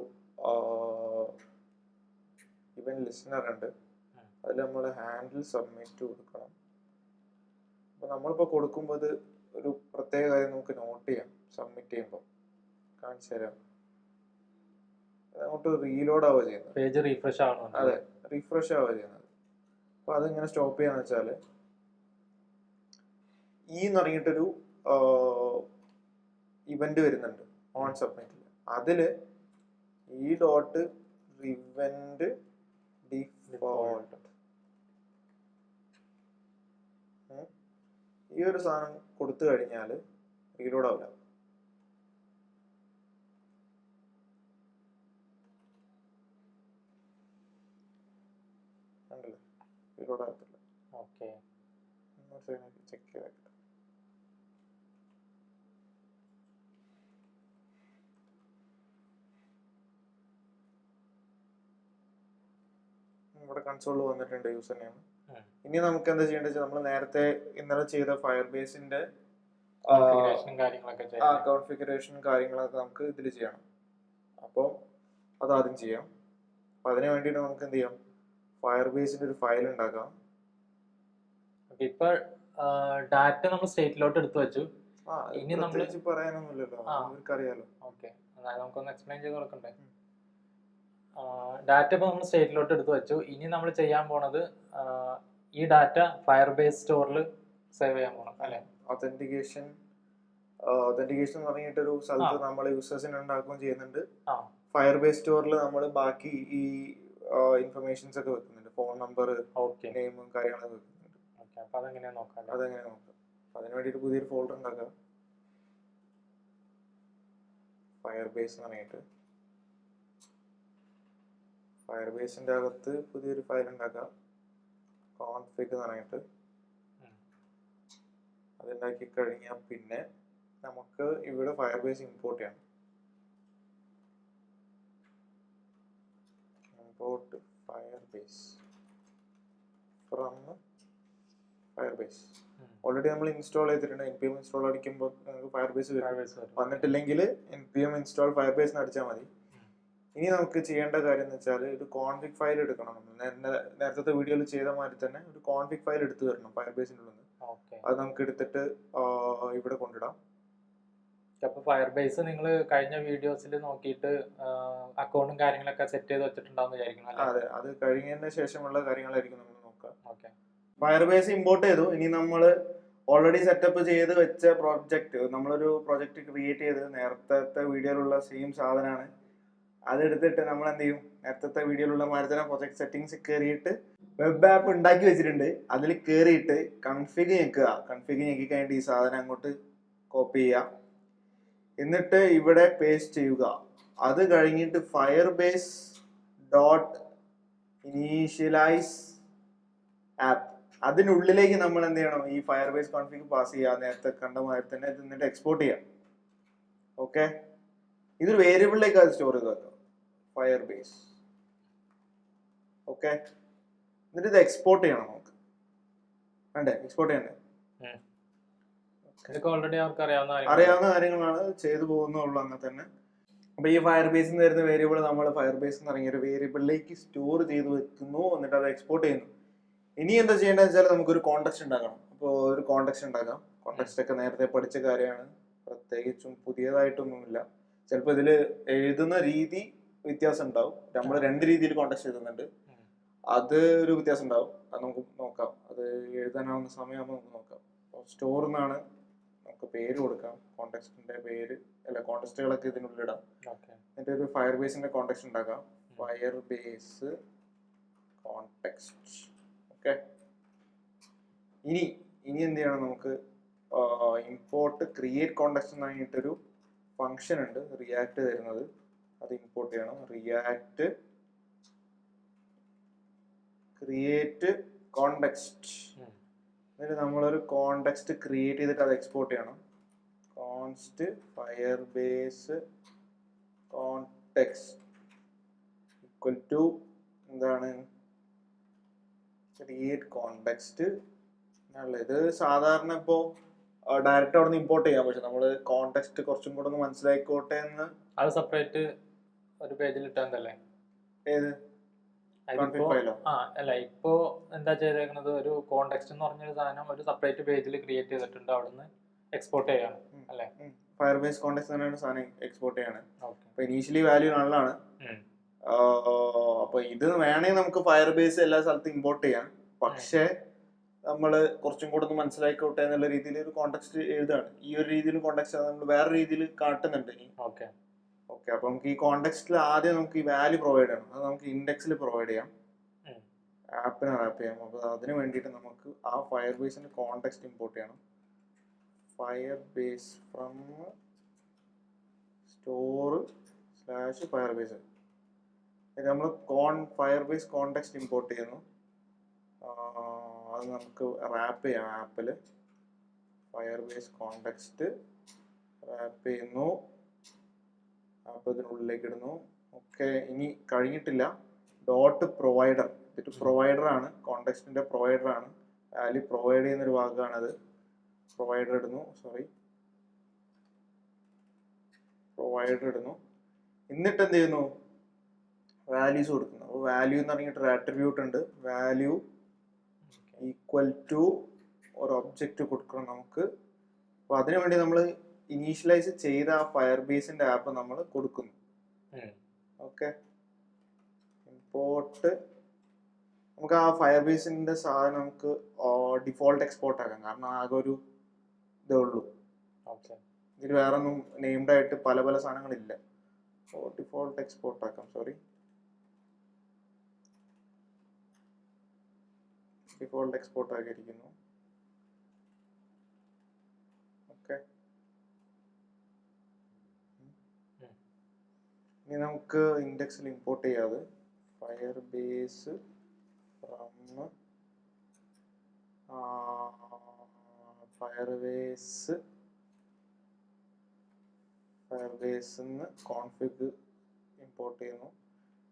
ഇവന്റ് ലിസ്റ്റനർ ഉണ്ട്. അതിൽ നമ്മൾ ഹാൻഡിൽ സബ്മിറ്റ് കൊടുക്കണം. അപ്പൊ നമ്മളിപ്പോ കൊടുക്കുമ്പോൾ ഇത് ഒരു പ്രത്യേക കാര്യം നമുക്ക് നോട്ട് ചെയ്യാം. സബ്മിറ്റ് ചെയ്യുമ്പോൾ കാണിച്ചു തരാം. അങ്ങോട്ട് റീലോഡ് ആവുക ചെയ്യുന്നത്, പേജ് റീഫ്രഷ് ആവണം. അതെ, റീഫ്രഷ് ആവുക ചെയ്യുന്നത്. അപ്പൊ അതെങ്ങനെ സ്റ്റോപ്പ് ചെയ്യാന്ന് വെച്ചാല് എന്ന് പറഞ്ഞിട്ടൊരു ഇവന്റ് വരുന്നുണ്ട് ഓൺ സബ്മിറ്റിൽ. അതില് ഈ ഡോട്ട് ഇവന്റ് ഡിഫോൾട്ട് ഈ ഒരു സാധനം കൊടുത്തു കഴിഞ്ഞാൽ റീലോഡ് ആവില്ല. റീലോഡ് ആകത്തില്ല. ചെക്ക് ചെയ്ത ഇവിടെ കൺസോളിൽ വന്നിട്ടുണ്ട് യൂസർ നെയിം. ഇനി നമുക്ക് എന്താ ചെയ്യേണ്ടത് വെച്ചാൽ നമ്മൾ നേരത്തെ ഇന്നലെ ചെയ്ത ഫയർബേസിന്റെ കോൺഫിഗറേഷനും കാര്യങ്ങളൊക്കെ ചെയ്യാം. കോൺഫിഗറേഷനും കാര്യങ്ങളൊക്കെ നമുക്ക് ഇതിൽ ചെയ്യണം. അപ്പോൾ അതാദ്യം ചെയ്യാം. അപ്പം അതിന് വേണ്ടിയിട്ട് നമുക്ക് എന്ത് ചെയ്യാം, ഫയർബേസിന്റെ ഒരു ഫയൽ ഉണ്ടാക്കാം. ഇപ്പൊ ഡാറ്റ നമ്മൾ സ്റ്റേറ്റിലോട്ട് എടുത്തു വെച്ചു. ഇനി നമ്മൾ പറയാനൊന്നുമില്ലല്ലോ, അവർക്കറിയാലോ. ഓക്കെ, എന്നാലും നമുക്കൊന്ന് എക്സ്പ്ലെയിൻ ചെയ്ത് കൊടുക്കണ്ടേ. ഡാറ്റ ഇപ്പൊ നമ്മൾ സ്റ്റേറ്റിലോട്ട് എടുത്തു വെച്ചു. ഇനി നമ്മൾ ചെയ്യാൻ പോണത് ഈ ഡാറ്റ ഫയർബേസ് സ്റ്റോറിൽ സേവ് ചെയ്യാൻ പോകണം അല്ലെ. ഒതന്റിക്കേഷൻ എന്ന് പറഞ്ഞിട്ടൊരു സ്ഥലത്ത് നമ്മൾ യൂസേഴ്സിന് ഉണ്ടാക്കുകയും ചെയ്യുന്നുണ്ട്. ഫയർബേസ് സ്റ്റോറിൽ നമ്മൾ ബാക്കി ഈ ഇൻഫർമേഷൻസ് ഒക്കെ വെക്കുന്നുണ്ട്, ഫോൺ നമ്പർ, നെയിമും കാര്യങ്ങളൊക്കെ വെക്കുന്നുണ്ട്. അതെങ്ങനെ നോക്കാം. അതിന് വേണ്ടിയിട്ട് പുതിയൊരു ഫോൾഡർ ഉണ്ടാക്കാം, ഫയർബേസ് എന്ന് പറഞ്ഞിട്ട്. ഫയർബേസിന്റെ അകത്ത് പുതിയൊരു ഫയൽ ഉണ്ടാക്കാം, കോൺഫിഗ് എന്ന് പറഞ്ഞിട്ട്. അതുണ്ടാക്കി കഴിഞ്ഞാൽ പിന്നെ നമുക്ക് ഇവിടെ ഫയർബേസ് ഇമ്പോർട്ട് ചെയ്യണം. Import Firebase from Firebase. Already നമ്മൾ ഇൻസ്റ്റാൾ ചെയ്തിട്ടുണ്ട്. npm ഇൻസ്റ്റാൾ അടിക്കുമ്പോൾ നമുക്ക് ഫയർബേസ് വന്നിട്ടില്ലെങ്കിൽ npm ഇൻസ്റ്റാൾ ഫയർബേസ് അടിച്ചാൽ മതി. ഇനി നമുക്ക് ചെയ്യേണ്ട കാര്യം എന്ന് വെച്ചാൽ ഒരു കോൺഫിഗ് ഫയൽ എടുക്കണം. നേരത്തെ വീഡിയോയിൽ ചെയ്ത മാതിരി തന്നെ ഒരു കോൺഫിഗ് ഫയൽ എടുത്തു തരണം ഫയർബേസിൻ്റെ ഉള്ളിൽ. അത് നമുക്ക് എടുത്തിട്ട് ഇവിടെ കൊണ്ടിടാം. അപ്പൊ ഫയർബേസ് നിങ്ങൾ കഴിഞ്ഞ വീഡിയോസിൽ നോക്കിയിട്ട് അക്കൗണ്ടും കാര്യങ്ങളൊക്കെ സെറ്റ് ചെയ്ത് വെച്ചിട്ടുണ്ടാവും വിചാരിക്കണം. അതെ, അത് കഴിഞ്ഞതിന് ശേഷമുള്ള കാര്യങ്ങളായിരിക്കും നമ്മൾ നോക്കാം. ഫയർബേസ് ഇമ്പോർട്ട് ചെയ്തു. ഇനി നമ്മൾ ഓൾറെഡി സെറ്റപ്പ് ചെയ്ത് വെച്ച പ്രോജക്റ്റ്, നമ്മളൊരു പ്രോജക്റ്റ് ക്രിയേറ്റ് ചെയ്ത് നേരത്തെ വീഡിയോയിലുള്ള സെയിം സാധനമാണ്. അതെടുത്തിട്ട് നമ്മൾ എന്ത് ചെയ്യും, നേരത്തെ വീഡിയോയിലുള്ള മാതിരി പ്രൊജക്ട് സെറ്റിംഗ്സ് കയറിയിട്ട് വെബ് ആപ്പ് ഉണ്ടാക്കി വെച്ചിട്ടുണ്ട്. അതിൽ കയറിയിട്ട് കൺഫിഗ് ഞെക്കുക. കൺഫിഗ് ഞെക്കി കഴിഞ്ഞിട്ട് ഈ സാധനം അങ്ങോട്ട് കോപ്പി ചെയ്യുക, എന്നിട്ട് ഇവിടെ പേസ്റ്റ് ചെയ്യുക. അത് കഴിഞ്ഞിട്ട് ഫയർബേസ് ഡോട്ട് ഇനീഷ്യലൈസ് ആപ്പ്, അതിനുള്ളിലേക്ക് നമ്മൾ എന്ത് ചെയ്യണം, ഈ ഫയർബേസ് കോൺഫിഗ് പാസ് ചെയ്യുക. നേരത്തെ കണ്ട മാതിരി തന്നെ എന്നിട്ട് എക്സ്പോർട്ട് ചെയ്യാം. ഓക്കെ, ഇതൊരു വേരിയബിളിലേക്ക് അത് സ്റ്റോർ ചെയ്ത് വെക്കാം, ഫയർബേസ്. ഓക്കെ, എന്നിട്ട് ഇത് എക്സ്പോർട്ട് ചെയ്യണം. നമുക്ക് വേണ്ടേ, എക്സ്പോർട്ട് ചെയ്യണ്ടേ? അറിയാവുന്ന കാര്യങ്ങളാണ്, ചെയ്തു പോകുന്നുള്ളൂ അങ്ങനെ തന്നെ. അപ്പൊ ഈ ഫയർബേസിൽ നിന്ന് വരുന്ന വേരിയബിൾ നമ്മൾ ഫയർബേസ് എന്ന് പറഞ്ഞ ഒരു വേരിയബിളിലേക്ക് സ്റ്റോർ ചെയ്ത് വെക്കുന്നു, എന്നിട്ട് അത് എക്സ്പോർട്ട് ചെയ്യുന്നു. ഇനി എന്താ ചെയ്യേണ്ടത് വെച്ചാൽ നമുക്കൊരു കോണ്ടെക്സ്റ്റ് ഉണ്ടാക്കണം. അപ്പോൾ ഒരു കോണ്ടെക്സ്റ്റ് ഉണ്ടാക്കാം. കോണ്ടെക്സ്റ്റ് ഒക്കെ നേരത്തെ പഠിച്ച കാര്യമാണ്, പ്രത്യേകിച്ചും പുതിയതായിട്ടൊന്നുമില്ല. ചിലപ്പോൾ ഇതിൽ എഴുതുന്ന രീതി വ്യത്യാസം ഉണ്ടാവും. നമ്മൾ 2 രീതിയിൽ കോണ്ടെക്സ്റ്റ് എഴുതുന്നുണ്ട്, അത് ഒരു വ്യത്യാസം ഉണ്ടാവും. അത് നമുക്ക് നോക്കാം. അത് എഴുതാനാവുന്ന സമയമാകുമ്പോൾ നമുക്ക് നോക്കാം. അപ്പോൾ സ്റ്റോർ എന്നാണ് നമുക്ക് പേര് കൊടുക്കാം, കോണ്ടെക്സ്റ്റിന്റെ പേര്, അല്ല കോണ്ടെക്സ്റ്റുകളൊക്കെ ഇതിനുള്ളിടാം. എന്നിട്ട് ഒരു ഫയർബേസിന്റെ കോണ്ടെക്സ്റ്റ് ഉണ്ടാക്കാം, ഫയർബേസ് കോണ്ടെക്സ്റ്റ്. ഓക്കെ, ഇനി എന്ത് ചെയ്യണം, നമുക്ക് ഇമ്പോർട്ട് ക്രിയേറ്റ് കോണ്ടെക്സ്റ്റ് എന്ന് പറഞ്ഞിട്ടൊരു ഫംഗ്ഷൻ ഉണ്ട് റിയാക്ട് തരുന്നത്. അത് ഇമ്പോർട്ട് ചെയ്യണം. React create context. എന്നിട്ട് നമ്മളൊരു കോണ്ടെക്സ്റ്റ് ക്രിയേറ്റ് ചെയ്തിട്ട് അത് എക്സ്പോർട്ട് ചെയ്യണം. Const Firebase context equal to എന്താണ്, ക്രിയേറ്റ് കോണ്ടെക്സ്റ്റ്. ഇത് സാധാരണ ഇപ്പോൾ ഡയറക്റ്റ് അവിടെ നിന്ന് ഇമ്പോർട്ട് ചെയ്യാം. പക്ഷെ നമ്മൾ കോണ്ടെക്സ്റ്റ് കുറച്ചും കൂടെ ഒന്ന് മനസ്സിലായിക്കോട്ടെ എന്ന് അത് സെപ്പറേറ്റ് ഒരു പേജിൽ ഇട്ടാന്തല്ലേ. ഏത് അല്ല, ഇപ്പോ എന്താ ചെയ്തേക്കുന്നത്, ഒരു കോണ്ടെക്സ്റ്റ് എന്ന് പറഞ്ഞൊരു സാധനം ഒരു സെപ്പറേറ്റ് പേജിൽ ക്രിയേറ്റ് ചെയ്തിട്ടുണ്ട്, അവിടുന്ന് എക്സ്പോർട്ട് ചെയ്യാണ് അല്ലേ. ഫയർബേസ് കോണ്ടെക്സ്റ്റ് തന്നെയാണ് സാധനം എക്സ്പോർട്ട് ചെയ്യാണ്. അപ്പൊ ഇനീഷ്യലി വാല്യൂ നള്ളാണ്. അപ്പൊ ഇത് വേണമെങ്കിൽ നമുക്ക് ഫയർബേസ് എല്ലാ സ്ഥലത്തും ഇമ്പോർട്ട് ചെയ്യാം. പക്ഷേ നമ്മൾ കുറച്ചും കൂടെ ഒന്ന് മനസ്സിലായിക്കോട്ടെ എന്നുള്ള രീതിയിൽ ഒരു കോണ്ടെക്സ്റ്റ് എഴുതാണ്. ഈ ഒരു രീതിയിൽ കോണ്ടെക്സ്റ്റ് നമ്മൾ വേറെ രീതിയിൽ കാട്ടുന്നുണ്ട്. ഓക്കെ, അപ്പൊ നമുക്ക് ഈ കോണ്ടെക്സ്റ്റിൽ ആദ്യം നമുക്ക് ഈ വാല്യൂ പ്രൊവൈഡ് ചെയ്യണം. അത് നമുക്ക് ഇൻഡെക്സിൽ പ്രൊവൈഡ് ചെയ്യാം, ആപ്പിന് റാപ്പ് ചെയ്യാം. അപ്പൊ അതിന് വേണ്ടിയിട്ട് നമുക്ക് ആ ഫയർബേസിന്റെ കോണ്ടെക്സ്റ്റ് ഇമ്പോർട്ട് ചെയ്യണം. Firebase from store / Firebase. നമ്മൾ ഫയർബേസ് കോണ്ടെക്സ്റ്റ് ഇമ്പോർട്ട് ചെയ്യുന്നു. അത് നമുക്ക് റാപ്പ് ചെയ്യാം ആപ്പിൽ. ഫയർബേസ് കോണ്ടെക്സ്റ്റ് റാപ്പ് ചെയ്യുന്നു, ആപ്പ് ഇതിനുള്ളിലേക്ക് ഇടുന്നു. ഓക്കെ, ഇനി കഴിഞ്ഞിട്ടില്ല. ഡോട്ട് പ്രൊവൈഡർ, ഇതൊരു പ്രൊവൈഡർ ആണ്, കോണ്ടെക്സ്റ്റിന്റെ പ്രൊവൈഡർ ആണ്, വാല്യൂ പ്രൊവൈഡ് ചെയ്യുന്നൊരു വാക്കാണത്. പ്രൊവൈഡർ ഇടുന്നു, സോറി, പ്രൊവൈഡർ ഇടുന്നു. എന്നിട്ട് എന്ത് ചെയ്യുന്നു, വാല്യൂസ് കൊടുക്കുന്നു. അപ്പോൾ വാല്യൂ എന്ന് പറഞ്ഞിട്ട് ഒരു ആട്രിബ്യൂട്ട് ഉണ്ട്, വാല്യൂ ഈക്വൽ ടു ഒരു ഒബ്ജക്റ്റ് കൊടുക്കണം നമുക്ക്. അപ്പോൾ അതിനു വേണ്ടി നമ്മൾ ഇനീഷ്യലൈസ് ചെയ്ത ആ ഫയർ ബേസിന്റെ ആപ്പ് നമ്മൾ കൊടുക്കുന്നു. ഓക്കെ, ഇമ്പോർട്ട് നമുക്ക് ആ ഫയർ ബേസിന്റെ സാധനം നമുക്ക് ഡിഫോൾട്ട് എക്സ്പോർട്ട് ആക്കാം, കാരണം ആകെ ഒരു ഇതേ ഉള്ളൂ. ഇതിൽ വേറെ ഒന്നും നെയിംഡ് ആയിട്ട് പല പല സാധനങ്ങളില്ല. ഡിഫോൾട്ട് എക്സ്പോർട്ട് ആക്കാം, സോറി, ഡിഫോൾട്ട് എക്സ്പോർട്ട് ആക്കിയിരിക്കുന്നു. ഓക്കെ, ഇനി നമുക്ക് ഇൻഡെക്സിൽ ഇമ്പോർട്ട് ചെയ്യാതെ ഫയർ ബേസ് ഫ്രം ഫയർബേസിന്ന് കോൺഫിഗ് ഇമ്പോർട്ട് ചെയ്യുന്നു.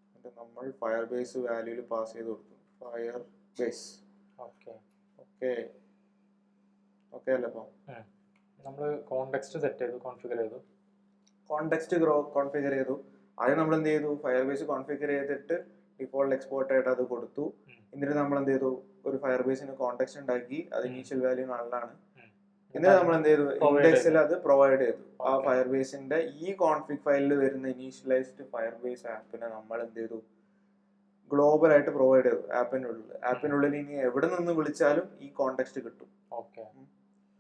എന്നിട്ട് നമ്മൾ ഫയർ ബേസ് വാല്യൂല് പാസ് ചെയ്ത് കൊടുക്കും Firebase. Okay okay okay അല്ലേ? അപ്പം നമ്മൾ കോണ്ടെക്സ്റ്റ് സെറ്റ് ചെയ്തു, കോൺഫിഗർ ചെയ്തു, കോൺഫിഗർ ചെയ്തു. ആദ്യം നമ്മൾ എന്ത് ചെയ്തു, ഫയർ ബേസ് കോൺഫിഗർ ചെയ്തിട്ട് ഡിഫോൾട്ട് എക്സ്പോർട്ട് ആയിട്ട് അത് കൊടുത്തു. എന്നിട്ട് നമ്മൾ എന്ത് ചെയ്തു, ഒരു ഫയർ ബേസിന് കോണ്ടെക്സ്റ്റ് ഉണ്ടാക്കി, അത് ഇനീഷ്യൽ വാല്യൂ നള്ളാണ്. എന്നിട്ട് നമ്മൾ എന്ത് ചെയ്തു, ഇൻഡെക്സിൽ അത് പ്രൊവൈഡ് ചെയ്തു. ആ ഫയർ ബേസിന്റെ ഈ കോൺഫിഗ് ഫയലിൽ വരുന്ന ഇനീഷ്യലൈസ്ഡ് ഫയർ ബേസ് ആപ്പിനെ നമ്മൾ എന്ത് ചെയ്തു, ഗ്ലോബൽ ആയിട്ട് പ്രൊവൈഡ് ചെയ്തു ആപ്പിനുള്ളിൽ ഇനി എവിടെ നിന്ന് വിളിച്ചാലും ഈ കോണ്ടെക്സ്റ്റ് കിട്ടും.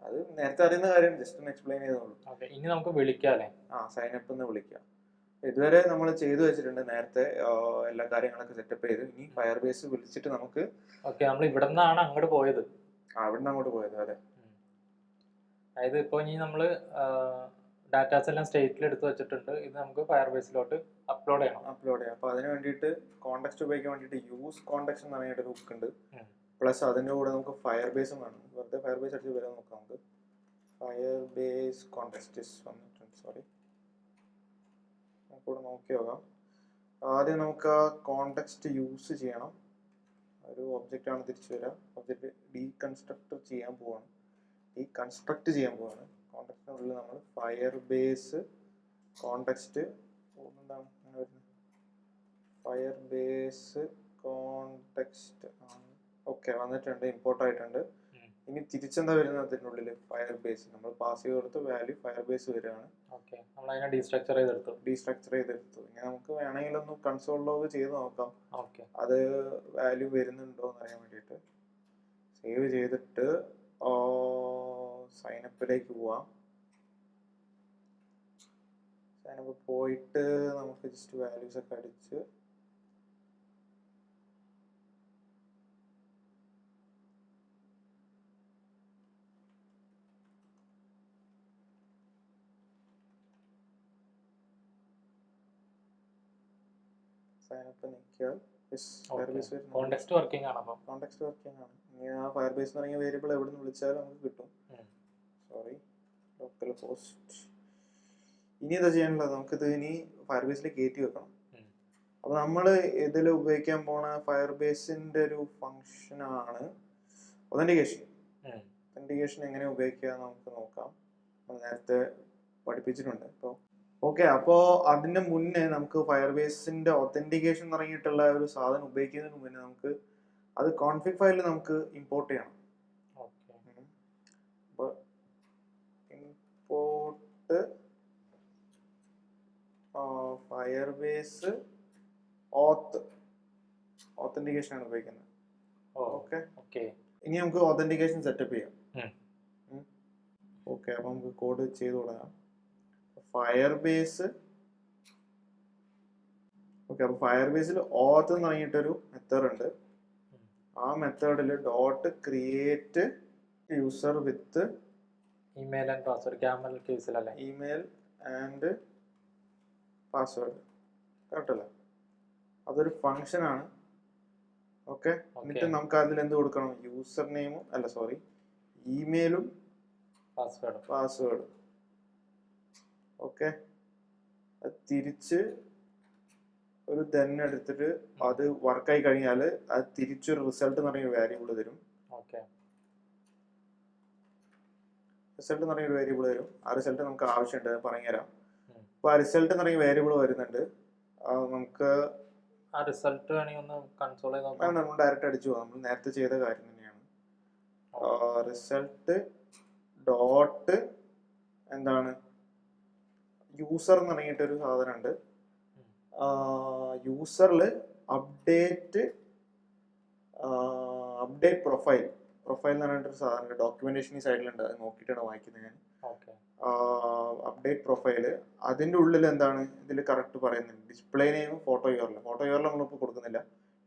അത് നേരത്തെ അറിയുന്ന കാര്യം, ജസ്റ്റ് ഒന്ന് എക്സ്പ്ലെയിൻ ചെയ്തോളൂ. ഇനി നമുക്ക് വിളിക്കാം, സൈനപ്പ് എന്ന് വിളിക്കാം. ഇതുവരെ നമ്മൾ ചെയ്തു വെച്ചിട്ടുണ്ട്, നേരത്തെ എല്ലാ കാര്യങ്ങളൊക്കെ സെറ്റപ്പ് ചെയ്ത്. ഇനി ഫയർ ബേസ് വിളിച്ചിട്ട് നമുക്ക് നമ്മൾ ഇവിടെ നിന്നാണ് അങ്ങോട്ട് പോയത്. അവിടെ നിന്ന് അങ്ങോട്ട് പോയത്, അതെ. അതായത് ഇപ്പൊ ഇനി നമ്മള് ഡാറ്റാസ് എല്ലാം സ്റ്റേറ്റിൽ എടുത്ത് വെച്ചിട്ടുണ്ട്, ഇത് നമുക്ക് ഫയർ ബേസിലോട്ട് അപ്ലോഡ് ചെയ്യാം. അപ്പൊ അതിന് വേണ്ടിയിട്ട് കോണ്ടെക്സ്റ്റ് ഉപയോഗിക്കാൻ വേണ്ടിയിട്ട് യൂസ് കോണ്ടെക്സ്റ്റ് എന്ന് പറഞ്ഞിട്ട് ഒരു ഹുക്ക് ഉണ്ട്. പ്ലസ് അതിന്റെ കൂടെ നമുക്ക് ഫയർ ബേസും വേണം. വെറുതെ ഫയർ ബേസ് അടിച്ച് വരാൻ നോക്കാം. നമുക്ക് ഫയർ ബേസ് കോണ്ടെക്സ്റ്റ് വന്നിട്ടുണ്ട്, സോറി, നമുക്കിവിടെ നോക്കി നോക്കാം. ആദ്യം നമുക്ക് ആ കോണ്ടെക്സ്റ്റ് യൂസ് ചെയ്യണം. ഒരു ഒബ്ജക്റ്റ് ആണ് തിരിച്ചു വരാം. ഒബ്ജക്റ്റ് ഡീകൺസ്ട്രക്ട് ചെയ്യാൻ പോവാണ്. കോണ്ടെക്സ്റ്റിനുള്ളിൽ നമ്മൾ ഫയർ ബേസ് കോണ്ടെക്സ്റ്റ് എന്താണ് അങ്ങനെ വരുന്നത്, ഫയർ ബേസ് കോണ്ടെക്സ്റ്റ് ഓക്കെ വന്നിട്ടുണ്ട്, ഇമ്പോർട്ട് ആയിട്ടുണ്ട്. ഇനി തിരിച്ചെന്താ വരുന്നത്, അതിനുള്ളിൽ ഫയർ ബേസ് നമ്മൾ പാസ് ചെയ്ത് കൊടുത്ത് വാല്യൂ ഫയർ ബേസ് വരികയാണ്. ഡീസ്ട്രക്ചർ ചെയ്തെടുത്തു. ഇനി നമുക്ക് വേണമെങ്കിൽ ഒന്ന് കൺസോൾ ലോഗ് ചെയ്ത് നോക്കാം, അത് വാല്യൂ വരുന്നുണ്ടോ എന്ന് അറിയാൻ വേണ്ടിയിട്ട്. സേവ് ചെയ്തിട്ട് സൈനപ്പിലേക്ക് പോവാം. സൈനപ്പ് പോയിട്ട് നമുക്ക് ജസ്റ്റ് വാല്യൂസ് ഒക്കെ അടിച്ച് സൈനപ്പ് നിൽക്കുക. കോണ്ടെക്സ്റ്റ് വർക്കിംഗ് ആണ്. ഇനി ആ ഫയർ ബേസ് എന്ന് പറഞ്ഞ വേരിയബിൾ എവിടെ നിന്ന് വിളിച്ചാലും നമുക്ക് കിട്ടും. Sorry, local host. ഇനി എന്താ ചെയ്യാനുള്ളത്, നമുക്കിത് ഇനി ഫയർ ബേസിൽ കയറ്റി വെക്കണം. അപ്പൊ നമ്മൾ ഇതിൽ ഉപയോഗിക്കാൻ പോണ ഫയർ ബേസിന്റെ ഒരു ഫംഗ്ഷൻ ആണ് ഒതന്റിക്കേഷൻ. എങ്ങനെ ഉപയോഗിക്കുക നമുക്ക് നോക്കാം, നേരത്തെ പഠിപ്പിച്ചിട്ടുണ്ട്. അപ്പോൾ ഓക്കെ, അപ്പോൾ അതിന്റെ മുന്നേ നമുക്ക് ഫയർ ബേസിന്റെ ഒതന്റിക്കേഷൻ എന്ന് പറഞ്ഞിട്ടുള്ള ഒരു സാധനം ഉപയോഗിക്കുന്നതിന് മുന്നേ നമുക്ക് അത് കോൺഫിഗ് ഫയലിൽ നമുക്ക് ഇമ്പോർട്ട് ചെയ്യണം. അപ്പോൾ ഇമ്പോർട്ട് ഫയർ ബേസ് ഓതന്റിക്കേഷൻ ആണ് ഉപയോഗിക്കുന്നത്. ഓക്കെ, ഇനി നമുക്ക് ഓതന്റിക്കേഷൻ സെറ്റപ്പ് ചെയ്യാം. ഓക്കെ, അപ്പൊ നമുക്ക് കോഡ് ചെയ്ത് തുടങ്ങാം. ഫയർ ബേസ് അപ്പൊ ഫയർ ബേസിൽ ഓത്ത് എന്ന് പറഞ്ഞിട്ടൊരു മെത്തേഡ് ഉണ്ട്. ആ മെത്തേഡിൽ dot create user with email and password, camel കേസിലല്ലേ, ഇമെയിൽ ആൻഡ് പാസ്വേഡ്, കറക്റ്റ് അല്ലേ? അതൊരു ഫംഗ്ഷൻ ആണ്. ഓക്കെ, എന്നിട്ട് നമുക്ക് അതിൽ എന്ത് കൊടുക്കണം, യൂസർ നെയിമും ഇമെയിലും പാസ്വേഡും. ഓക്കെ, അത് തിരിച്ച് ഒരു എടുത്തിട്ട് അത് വർക്കായി കഴിഞ്ഞാൽ അത് തിരിച്ചൊരു റിസൾട്ട് എന്ന് പറഞ്ഞൊരു വേരിയബിൾ തരും. റിസൾട്ട് എന്ന് പറഞ്ഞൊരു വേരിയബിൾ തരും. ആ റിസൾട്ട് നമുക്ക് ആവശ്യമുണ്ട്, പറഞ്ഞുതരാം. അപ്പോൾ ആ റിസൾട്ട് എന്ന് പറയുന്ന വേരിയബിൾ വരുന്നുണ്ട്. നമുക്ക് ആ റിസൾട്ട് വേണമെങ്കിൽ ഒന്ന് കൺസോൾ ചെയ്ത് നോക്കാം. നമ്മൾ ഡയറക്റ്റ് അടിച്ചു പോകാം. നമ്മൾ നേരത്തെ ചെയ്ത കാര്യം തന്നെയാണ്. റിസൾട്ട് ഡോട്ട് എന്താണ് യൂസർ എന്ന് പറഞ്ഞിട്ടൊരു സാധനമുണ്ട്. യൂസറിൽ അപ്ഡേറ്റ് പ്രൊഫൈൽ എന്ന് പറഞ്ഞിട്ടൊരു സാധനം ഡോക്യുമെന്റേഷൻ ഈ സൈഡിലുണ്ട്. അത് നോക്കിയിട്ടാണ് വായിക്കുന്നത് ഞാൻ. അപ്ഡേറ്റ് പ്രൊഫൈല് അതിൻ്റെ ഉള്ളിൽ എന്താണ് ഇതിൽ കറക്റ്റ് പറയുന്നുണ്ട്. ഡിസ്പ്ലേ നെയിം ഫോട്ടോ യൂആർഎൽ നമ്മളിപ്പോൾ കൊടുക്കുന്നില്ല.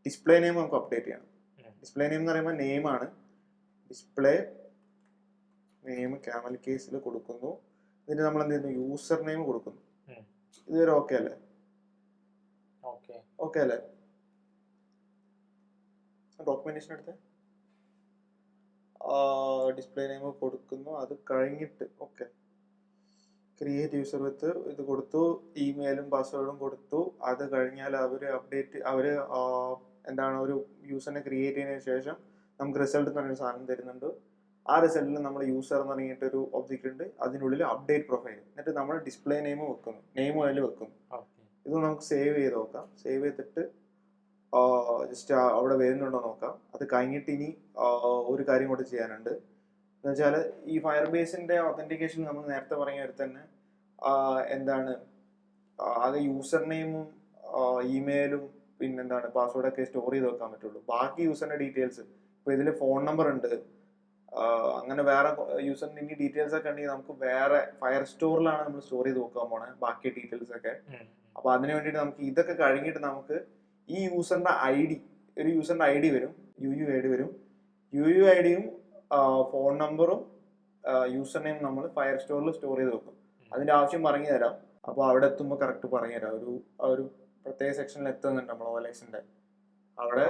ഡിസ്പ്ലേ നെയിം നമുക്ക് അപ്ഡേറ്റ് ചെയ്യണം. ഡിസ്പ്ലേ നെയിം എന്ന് പറയുമ്പോൾ നെയിമാണ്. ഡിസ്പ്ലേ നെയിം ക്യാമൽ കേസിൽ കൊടുക്കുന്നു. എന്നിട്ട് നമ്മൾ എന്ത് ചെയ്യുന്നു, യൂസർ നെയിം കൊടുക്കുന്നു. ഇതുവരെ ഓക്കെ അല്ലേ? ഓക്കെ അല്ലേ? ഡോക്യുമെന്റേഷൻ എടുത്ത് ഡിസ്പ്ലേ നെയിം കൊടുക്കുന്നു. അത് കഴിഞ്ഞിട്ട് ഓക്കെ ക്രിയേറ്റ് യൂസർ വിത്ത് ഇത് കൊടുത്തു, ഇമെയിലും പാസ്വേഡും കൊടുത്തു. അത് കഴിഞ്ഞാൽ അവർ എന്താണ് ഒരു യൂസറിനെ ക്രിയേറ്റ് ചെയ്തതിനു ശേഷം നമുക്ക് റിസൾട്ട് എന്ന് പറഞ്ഞൊരു സാധനം തരുന്നുണ്ട്. ആ റിസൾട്ടിൽ നമ്മൾ യൂസർ എന്ന് പറഞ്ഞിട്ടൊരു ഒബ്ജക്റ്റ് ഉണ്ട്. അതിനുള്ളിൽ അപ്ഡേറ്റ് പ്രൊഫൈൽ, എന്നിട്ട് നമ്മൾ ഡിസ്പ്ലേ നെയിം വെക്കുന്നു, നെയിം അതിൽ വെക്കുന്നു. ഇത് നമുക്ക് സേവ് ചെയ്ത് നോക്കാം. സേവ് ചെയ്തിട്ട് ജസ്റ്റ് അവിടെ വരുന്നുണ്ടോ നോക്കാം. അത് കഴിഞ്ഞിട്ട് ഇനി ഒരു കാര്യം കൂടെ ചെയ്യാനുണ്ട്. എന്ന് വെച്ചാൽ ഈ ഫയർ ബേസിന്റെ ഒതന്റിക്കേഷൻ നമ്മൾ നേരത്തെ പറഞ്ഞ പോലെ തന്നെ എന്താണ് ആകെ യൂസർ നെയിമും ഇമെയിലും പിന്നെന്താണ് പാസ്വേഡൊക്കെ സ്റ്റോർ ചെയ്ത് വെക്കാൻ പറ്റുള്ളൂ. ബാക്കി യൂസറിന്റെ ഡീറ്റെയിൽസ് ഇപ്പോൾ ഇതിൽ ഫോൺ നമ്പർ ഉണ്ട്, അങ്ങനെ വേറെ യൂസറിന്റെ ഇനി ഡീറ്റെയിൽസ് ഒക്കെ ഉണ്ടെങ്കിൽ നമുക്ക് വേറെ ഫയർ സ്റ്റോറിലാണ് നമ്മൾ സ്റ്റോർ ചെയ്ത് വെക്കാൻ പോണേ ബാക്കി ഡീറ്റെയിൽസ് ഒക്കെ. അപ്പൊ അതിന് വേണ്ടിയിട്ട് നമുക്ക് ഇതൊക്കെ കഴിഞ്ഞിട്ട് നമുക്ക് ഈ യൂസറിന്റെ ഒരു യൂസറിന്റെ ഐ ഡി വരും, UUID വരും. UUIDയും ഫോൺ നമ്പറും യൂസർ നെയിം നമ്മൾ ഫയർ സ്റ്റോറിൽ സ്റ്റോർ ചെയ്ത് വെക്കും. അതിന്റെ ആവശ്യം പറഞ്ഞു തരാം. അപ്പോൾ അവിടെ എത്തുമ്പോൾ കറക്റ്റ് പറഞ്ഞു തരാം. ഒരു പ്രത്യേക സെക്ഷനിൽ എത്തുന്നുണ്ട് നമ്മൾ OLXന്റെ അവിടെ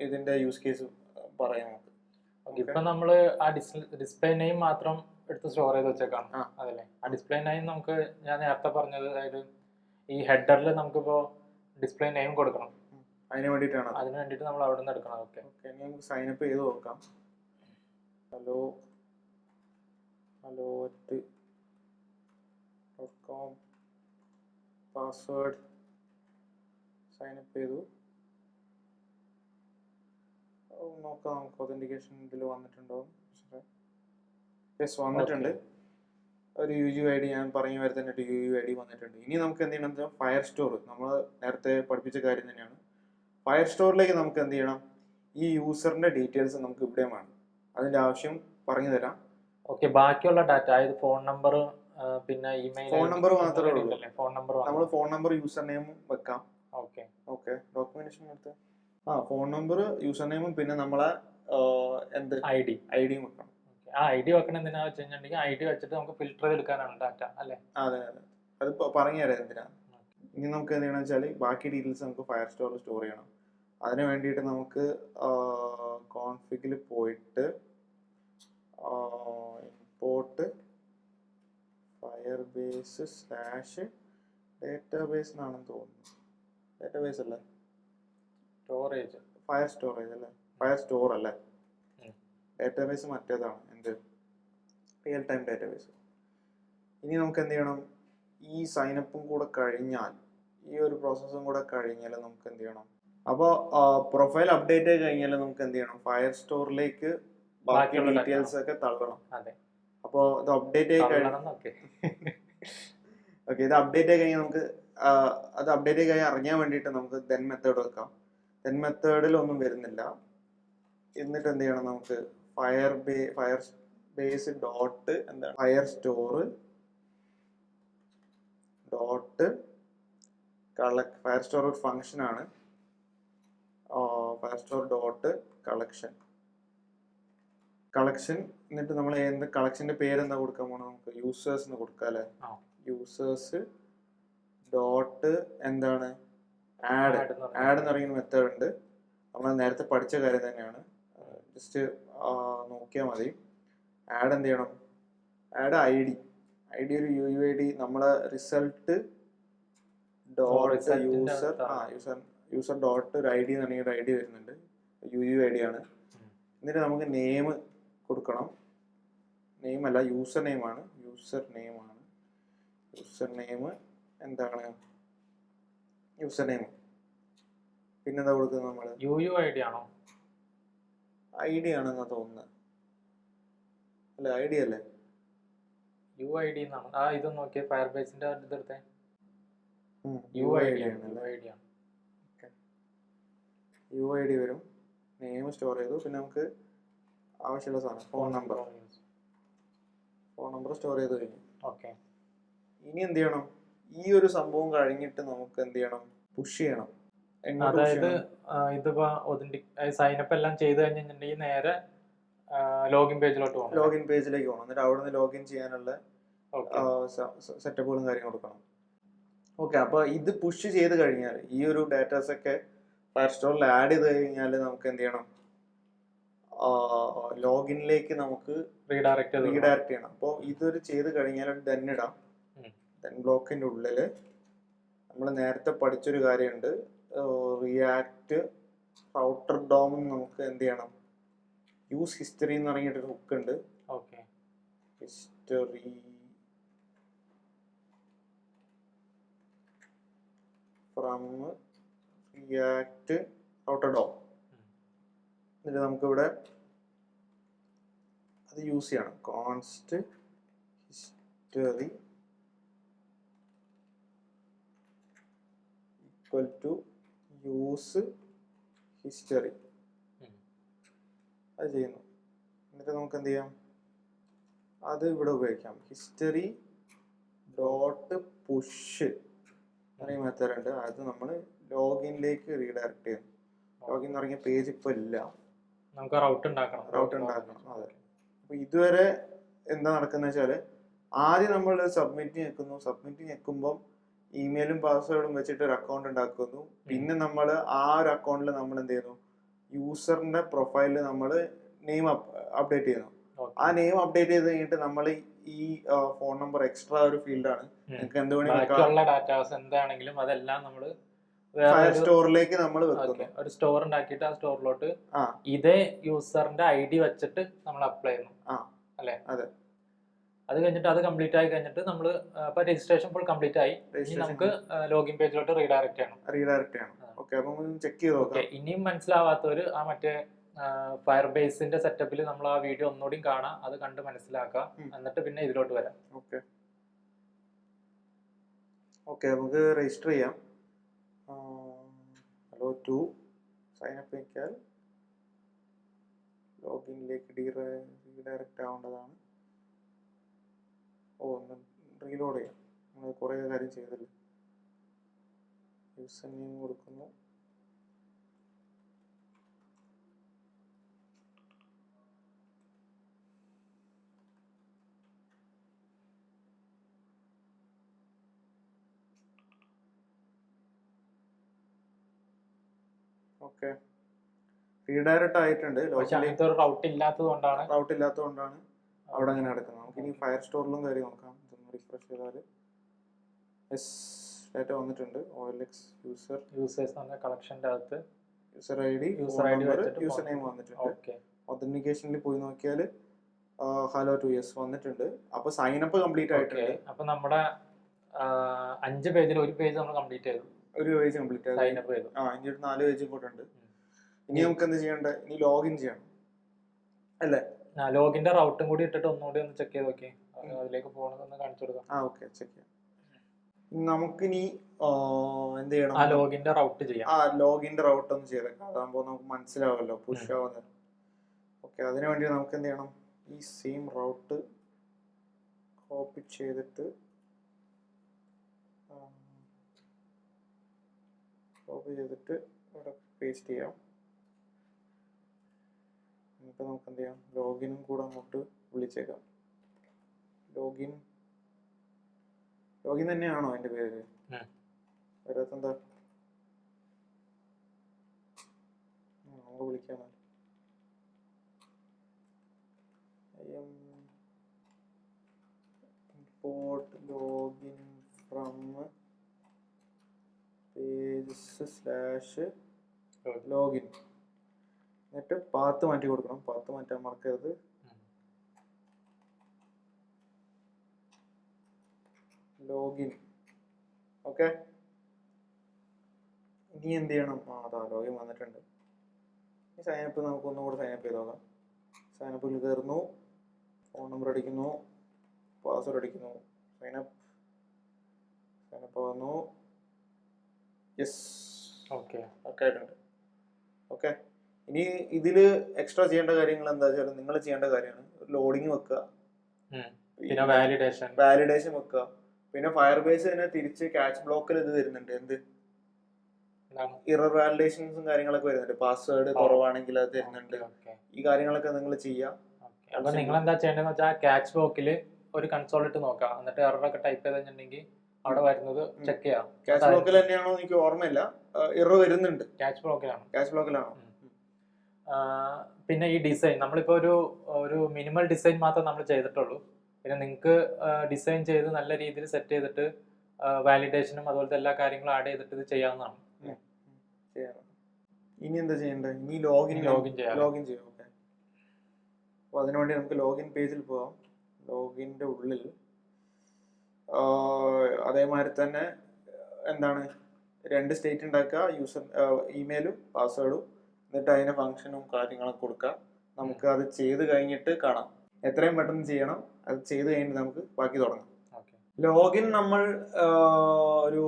ഇതിന്റെ യൂസ് കേസ് പറയാം നമുക്ക്. ഇപ്പൊ നമ്മള് ആ ഡിസ്പ്ലേ നെയിം മാത്രം എടുത്ത് സ്റ്റോർ ചെയ്ത് വെച്ചേക്കാം അതല്ലേ? ആ ഡിസ്പ്ലേ നെയിം നമുക്ക് ഞാൻ നേരത്തെ പറഞ്ഞത്, അതായത് ഈ ഹെഡറിൽ നമുക്കിപ്പോ ഡിസ്പ്ലേ നെയിം കൊടുക്കണം. അതിന് വേണ്ടിയിട്ടാണ് നമ്മൾ അവിടെ നിന്ന് എടുക്കണം. ഓക്കെ നമുക്ക് സൈനപ്പ് ചെയ്ത് നോക്കാം. hello@com പാസ്വേഡ് സൈനപ്പ് ചെയ്തു നോക്കാം. നമുക്ക് ഒതന്റിക്കേഷൻ ഇതിൽ വന്നിട്ടുണ്ടോ? യെസ് വന്നിട്ടുണ്ട്. ഒരു UUID ഞാൻ പറഞ്ഞ വരെ തന്നെ UUID വന്നിട്ടുണ്ട്. ഇനി നമുക്ക് എന്ത് ചെയ്യണം വെച്ചാൽ ഫയർ സ്റ്റോർ നമ്മൾ നേരത്തെ പഠിപ്പിച്ച കാര്യം തന്നെയാണ്. ഫയർ സ്റ്റോറിലേക്ക് നമുക്ക് എന്ത് ചെയ്യണം, ഈ യൂസറിന്റെ ഡീറ്റെയിൽസ് നമുക്ക് ഇവിടെ വേണം. അതിന്റെ ആവശ്യം പറഞ്ഞു തരാം. ഓക്കെ, ബാക്കിയുള്ള ഡാറ്റ അതായത് ഫോൺ നമ്പർ പിന്നെ ഇമെയിൽ, ഫോൺ നമ്പർ മാത്രമേ ഉള്ളൂ. നമ്മൾ ഫോൺ നമ്പർ യൂസർ നെയിമും വെക്കാം. ഓക്കെ ഡോക്യുമെന്റേഷൻ എടുത്ത് ഫോൺ നമ്പർ യൂസർ നെയിമും പിന്നെ നമ്മളെ ഐഡിയും വെക്കണം. ആ ഐഡി വെക്കണം എന്തിനാ വെച്ച് കഴിഞ്ഞിട്ടുണ്ടെങ്കിൽ ഐഡി വെച്ചിട്ട് നമുക്ക് ഫിൽറ്റർ ചെയ്തെടുക്കാനാണ് ഡാറ്റ അല്ലേ? അതെ അത് പറഞ്ഞു തരാം എന്തിനാ. ഇനി നമുക്ക് എന്ത് ചെയ്യണം വെച്ചാൽ ബാക്കി ഡീറ്റെയിൽസ് നമുക്ക് ഫയർ സ്റ്റോറിൽ സ്റ്റോർ ചെയ്യണം. അതിന് വേണ്ടിയിട്ട് നമുക്ക് കോൺഫിഗിൽ പോയിട്ട് ഇമ്പോർട്ട് ഫയർബേസ് /ഡേറ്റാബേസ് എന്നാണെന്ന് തോന്നുന്നു. ഡേറ്റാബേസ് അല്ലേ? ഫയർ സ്റ്റോറേജ് അല്ലേ? ഫയർ സ്റ്റോർ അല്ലേ? ഡേറ്റാബേസ് മറ്റേതാണ്, എന്ത് റിയൽ ടൈം ഡേറ്റാബേസ്. ഇനി നമുക്ക് എന്ത് ചെയ്യണം, ഈ സൈനപ്പും കൂടെ കഴിഞ്ഞാൽ, ഈ ഒരു പ്രോസസ്സും കൂടെ കഴിഞ്ഞാൽ നമുക്ക് എന്ത് ചെയ്യണം, അപ്പോൾ പ്രൊഫൈൽ അപ്ഡേറ്റ് ആയി കഴിഞ്ഞാൽ നമുക്ക് എന്ത് ചെയ്യണം, ഫയർ സ്റ്റോറിലേക്ക് ബാക്കി ഡീറ്റെയിൽസ് ഒക്കെ തള്ളണം. അപ്പോൾ ഇത് അപ്ഡേറ്റ് ആയി കഴിഞ്ഞാൽ ഓക്കെ ഇത് അപ്ഡേറ്റ് ആയി കഴിഞ്ഞാൽ നമുക്ക് അത് അപ്ഡേറ്റ് ആയി കഴിഞ്ഞാൽ അറിയാൻ വേണ്ടിയിട്ട് നമുക്ക് ദെൻ മെത്തേഡ് വെക്കാം. ദെൻ മെത്തേഡിൽ ഒന്നും വരുന്നില്ല. എന്നിട്ട് എന്ത് ചെയ്യണം, നമുക്ക് ഫയർ ബേസ് ഡോട്ട് എന്താണ് fire store dot fire store ഒരു ഫംഗ്ഷൻ ആണ്. ഫയർ സ്റ്റോർ ഡോട്ട് കളക്ഷൻ എന്നിട്ട് നമ്മൾ എന്ത് കളക്ഷന്റെ പേര് എന്താ കൊടുക്കാൻ പോണത്, നമുക്ക് യൂസേഴ്സ് എന്ന് കൊടുക്കാം അല്ലെ? യൂസേഴ്സ് ഡോട്ട് എന്താണ് ആഡ് എന്ന് പറയുന്ന മെത്തേഡ് ഉണ്ട്. നമ്മൾ നേരത്തെ പഠിച്ച കാര്യം തന്നെയാണ്, ജസ്റ്റ് നോക്കിയാൽ മതി. ആഡ് എന്ത് ചെയ്യണം, ആഡ് ഐ ഡി ഒരു UUID നമ്മളെ റിസൾട്ട് ഡോട്ട് യൂസർ ഡോട്ട് ഒരു ID എന്ന് പറഞ്ഞ ഒരു ID വരുന്നുണ്ട്, UUID ആണ്. എന്നിട്ട് നമുക്ക് നെയിം കൊടുക്കണം. നെയിം അല്ല, യൂസർ നെയിം എന്താണ് യൂസർ നെയിം. പിന്നെന്താ കൊടുക്കുന്നത് നമ്മൾ? UUID ആണോ? ID ആണെന്നാ തോന്നുന്നത്. അല്ല ID അല്ലേ? UID എന്നാണ്. ഇത് നോക്കിയ ഫയർബേസിന്റെ ഇതെടുത്തേ. UID ആണ്. UID ആണ്. UID വരും. നെയിം സ്റ്റോർ ചെയ്തു. പിന്നെ നമുക്ക് ആവശ്യമുള്ള സാധനം ഫോൺ നമ്പർ സ്റ്റോർ ചെയ്ത് കഴിഞ്ഞു. ഓക്കെ. ഇനി എന്ത് ചെയ്യണം? ഈ ഒരു സംഭവം കഴിഞ്ഞിട്ട് നമുക്ക് എന്ത് ചെയ്യണം? പുഷ് ചെയ്യണം. അതായത് ഇതിപ്പോ സൈനപ്പ് എല്ലാം ചെയ്ത് കഴിഞ്ഞിട്ടുണ്ടെങ്കിൽ നേരെ ലോഗിൻ പേജിലോട്ട് പോകണം. ലോഗിൻ പേജിലേക്ക് പോകണം. എന്നിട്ട് അവിടെ നിന്ന് ലോഗിൻ ചെയ്യാനുള്ള സെറ്റപ്പുകളും കാര്യങ്ങളും കൊടുക്കണം. ഓക്കെ. അപ്പോൾ ഇത് പുഷ് ചെയ്ത് കഴിഞ്ഞാൽ ഈ ഒരു ഡാറ്റാസ് ഒക്കെ ഫയർസ്റ്റോറിൽ ആഡ് ചെയ്ത് കഴിഞ്ഞാൽ നമുക്ക് എന്ത് ചെയ്യണം? ലോഗിനിലേക്ക് നമുക്ക് റീഡയറക്റ്റ് ചെയ്യണം. അപ്പോൾ ഇതൊരു ചെയ്ത് കഴിഞ്ഞാൽ ഡെൻ ഇടാം. ഡെൻ ബ്ലോക്കിന്റെ ഉള്ളിൽ നമ്മൾ നേരത്തെ പഠിച്ചൊരു കാര്യമുണ്ട്, റിയാക്ട് റൗട്ടർ ഡോം. നമുക്ക് എന്ത് ചെയ്യണം? യൂസ് ഹിസ്റ്ററി എന്ന് പറഞ്ഞിട്ടൊരു ഹുക്ക് ഉണ്ട്. History from React router DOM. എന്നിട്ട് നമുക്കിവിടെ അത് യൂസ് ചെയ്യണം. Const history equal to use history. അത് ചെയ്യുന്നു. എന്നിട്ട് നമുക്ക് എന്ത് ചെയ്യാം? അത് ഇവിടെ ഉപയോഗിക്കാം. ഹിസ്റ്ററി ഡോട്ട് പുഷ് എന്നീ മെത്തേഡ് ഉണ്ട്. അത് നമ്മൾ ലോഗിനിലേക്ക് റീഡയറക്ട് ചെയ്യുന്നു. ലോഗിൻ എന്ന് പറഞ്ഞ പേജ് ഇപ്പോൾ ഇല്ല, നമുക്ക് റൗട്ട് ഉണ്ടാക്കണം. അതെ. അപ്പൊ ഇതുവരെ എന്താ നടക്കുന്നത് വെച്ചാൽ ആദ്യം നമ്മൾ സബ്മിറ്റ് ഞെക്കുമ്പോൾ ഇമെയിലും പാസ്വേഡും വെച്ചിട്ട് ഒരു അക്കൗണ്ട് ഉണ്ടാക്കുന്നു. പിന്നെ നമ്മൾ ആ ഒരു അക്കൗണ്ടിൽ നമ്മൾ എന്ത് ചെയ്യുന്നു? യൂസറിന്റെ പ്രൊഫൈലിൽ നമ്മൾ നെയിം അപ്ഡേറ്റ് ചെയ്യുന്നു. ആ നെയിം അപ്ഡേറ്റ് ചെയ്ത് കഴിഞ്ഞിട്ട് നമ്മൾ ഈ ഫോൺ നമ്പർ എക്സ്ട്രാ ഒരു ഫീൽഡാണ്. നിങ്ങൾക്ക് എന്താണെങ്കിലും അതെല്ലാം നമ്മൾ ഫയർ സ്റ്റോറിലേക്ക് നമ്മൾ വെക്കുന്നു. ഒരു സ്റ്റോർ ഉണ്ടാക്കിയിട്ട് ആ സ്റ്റോറിലോട്ട് ഇതേ യൂസറിന്റെ ID വെച്ചിട്ട് നമ്മൾ അപ്ലൈ ചെയ്യുന്നു അല്ലേ? അതെ. അത് കഴിഞ്ഞിട്ട് അത് കംപ്ലീറ്റ് ആയി കഴിഞ്ഞിട്ട് നമ്മൾ ഇപ്പൊ രജിസ്ട്രേഷൻ ഫുൾ കംപ്ലീറ്റ് ആയി. നമുക്ക് ലോഗിൻ പേജിലോട്ട് റീഡയറക്റ്റ് ചെയ്യണം. ഓക്കെ. അപ്പോൾ ചെക്ക് ചെയ്ത് നോക്കാം. ഇനിയും മനസ്സിലാവാത്തവര് ആ മറ്റേ ഫയർബേസിന്റെ സെറ്റപ്പിൽ നമ്മൾ ആ വീഡിയോ ഒന്നുകൂടി കാണാം. അത് കണ്ട് മനസ്സിലാക്കാം. എന്നിട്ട് പിന്നെ ഇതിലോട്ട് വരാം. ഓക്കെ. നമുക്ക് രജിസ്റ്റർ ചെയ്യാം. ഹലോ ടു സൈൻ അപ്പ് ചെയ്താൽ ലോഗിനിലേക്ക് റീഡയറക്റ്റ് ആവേണ്ടതാണ്. ഒന്ന് റീലോഡ് ചെയ്യാം. നമ്മൾ കുറേ കാര്യം ചെയ്തല്ലോ. യൂസർ നെയിം കൊടുക്കുന്നു. ഓക്കെ. റീഡയറക്റ്റ് ആയിട്ടുണ്ട്. റൗട്ട് ഇല്ലാത്തതുകൊണ്ടാണ് അവിടെ അങ്ങനെ നടക്കുന്നത്. നമുക്ക് ഇനി ഫയർ സ്റ്റോറിലും കയറി നോക്കാം. ഇതൊന്ന് റിഫ്രഷ് ചെയ്താൽ ഡാറ്റ വന്നിട്ടുണ്ട്. OLX യൂസേഴ്സ് കളക്ഷൻ്റെ അകത്ത് യൂസർ ID യൂസർ നെയിം വന്നിട്ടുണ്ട്. ഒതന്റിക്കേഷനിൽ പോയി നോക്കിയാൽ ഹലോ 2S വന്നിട്ടുണ്ട്. അപ്പൊ സൈൻ അപ്പ് കംപ്ലീറ്റ് ആയിട്ടുണ്ട്. അപ്പൊ നമ്മുടെ 5 പേജിൽ ഒരു പേജ് നമ്മൾ കംപ്ലീറ്റ് ചെയ്തു. ഒരു പേജ് കംപ്ലീറ്റ് ആയി. ഇനി ഒരു 4 പേജ് കൂടെ ഉണ്ട്. ഇനി നമുക്ക് എന്ത് ചെയ്യണ്ടേ? ഇനി ലോഗിൻ ചെയ്യണം അല്ലേ? ലോഗിന്റെ റൗട്ടും കൂടി ഇട്ടിട്ട് ഒന്നുകൂടി ഒന്ന് ചെക്ക് ചെയ്ത് നോക്കി. അതിലേക്ക് പോകണമെന്ന് കാണിച്ചു കൊടുക്കാം. ഓക്കെ. ചെക്ക് ചെയ്യാം. നമുക്കിനി എന്ത് ചെയ്യണം? ലോഗിന്റെ റൗട്ട് ചെയ്യാം. ലോഗിന്റെ റൗട്ട് ഒന്ന് ചെയ്തേക്കാം. അതാകുമ്പോൾ നമുക്ക് മനസ്സിലാവല്ലോ പുഷ് ആവുന്നത്. ഓക്കെ. അതിനുവേണ്ടി നമുക്ക് എന്ത് ചെയ്യണം? ഈ സെയിം റൗട്ട് കോപ്പി ചെയ്തിട്ട് ഇവിടെ പേസ്റ്റ് ചെയ്യാം. എന്നിട്ട് നമുക്ക് എന്ത് ചെയ്യാം? ലോഗിനും കൂടെ അങ്ങോട്ട് വിളിച്ചേക്കാം. ലോഗിൻ തന്നെയാണോ അതിന്റെ പേര്? വരാത്തെന്താ? നമുക്ക് വിളിക്കാം. import login from page/login. എന്നിട്ട് പാത്ത് മാറ്റി കൊടുക്കണം. പാത്ത് മാറ്റാൻ മറക്കരുത്. ലോഗിൻ ഓക്കെ, ഇനി എന്ത് ചെയ്യണം? അതാ ലോഗിൻ വന്നിട്ടുണ്ട്. ഈ സൈനപ്പ് നമുക്ക് ഒന്നുകൂടെ സൈനപ്പ് ചെയ്ത് നോക്കാം. സൈനപ്പിൽ കയറുന്നു, ഫോൺ നമ്പർ അടിക്കുന്നു, പാസ്വേഡ് അടിക്കുന്നു, സൈനപ്പ് ആവുന്നു. യെസ്, ഓക്കെ ഓക്കെ ആയിട്ടുണ്ട്. ഓക്കെ, ഇനി ഇതിൽ എക്സ്ട്രാ ചെയ്യേണ്ട കാര്യങ്ങൾ എന്താ വെച്ചാൽ നിങ്ങൾ ചെയ്യേണ്ട കാര്യമാണ് ലോഡിങ് വെക്കുക, പിന്നെ വാലിഡേഷൻ വെക്കുക. പിന്നെ ഫയർബേസ് തന്നെ തിരിച്ച് ക്യാച്ച് ബ്ലോക്കിൽ ഇത് വരുന്നുണ്ട്, എന്ത് ഇറർ വാലിഡേഷൻസും കാര്യങ്ങളൊക്കെ വരുന്നുണ്ട്. പാസ്വേഡ് കുറവാണെങ്കിൽ അത് തരുന്നുണ്ട്. ഈ കാര്യങ്ങളൊക്കെ നിങ്ങൾ ചെയ്യാം. അപ്പൊ നിങ്ങൾ എന്താ ചെയ്യേണ്ടതെന്ന് വെച്ചാൽ ക്യാച്ച് ബ്ലോക്കിൽ ഒരു കൺസോൾ ഇട്ട് നോക്കാം, എന്നിട്ട് എററൊക്കെ ടൈപ്പ് ചെയ്തിട്ടുണ്ടെങ്കിൽ അവിടെ വരുന്നത് ചെക്ക് ചെയ്യാം. ക്യാച്ച് ബ്ലോക്കിൽ തന്നെയാണോ എനിക്ക് ഓർമ്മയില്ല, എറർ വരുന്നുണ്ട്. ക്യാച്ച് ബ്ലോക്കിലാണോ? പിന്നെ ഈ ഡിസൈൻ നമ്മളിപ്പോ ഒരു മിനിമൽ ഡിസൈൻ മാത്രം നമ്മൾ ചെയ്തിട്ടുള്ളൂ. പിന്നെ നിങ്ങൾക്ക് ഡിസൈൻ ചെയ്ത് നല്ല രീതിയിൽ സെറ്റ് ചെയ്തിട്ട് വാലിഡേഷനും അതുപോലത്തെ എല്ലാ കാര്യങ്ങളും ആഡ് ചെയ്തിട്ട് ഇത് ചെയ്യാവുന്നതാണ്. ഇനി എന്താ ചെയ്യേണ്ടത്? ഇനി ലോഗിൻ ചെയ്യാം. ഓക്കെ, അപ്പോൾ അതിനുവേണ്ടി നമുക്ക് ലോഗിൻ പേജിൽ പോവാം. ലോഗിൻ്റെ ഉള്ളിൽ അതേമാതിരി തന്നെ എന്താണ് 2 സ്റ്റേറ്റ് ഉണ്ടാക്കുക, യൂസർ ഇമെയിലും പാസ്വേഡും, എന്നിട്ട് അതിന് ഫംഗ്ഷനും കാര്യങ്ങളൊക്കെ കൊടുക്കുക. നമുക്ക് അത് ചെയ്ത് കഴിഞ്ഞിട്ട് കാണാം. എത്രയും പെട്ടെന്ന് ചെയ്യണം. അത് ചെയ്ത് കഴിഞ്ഞിട്ട് നമുക്ക് ബാക്കി തുടങ്ങാം. ലോഗിൻ നമ്മൾ ഒരു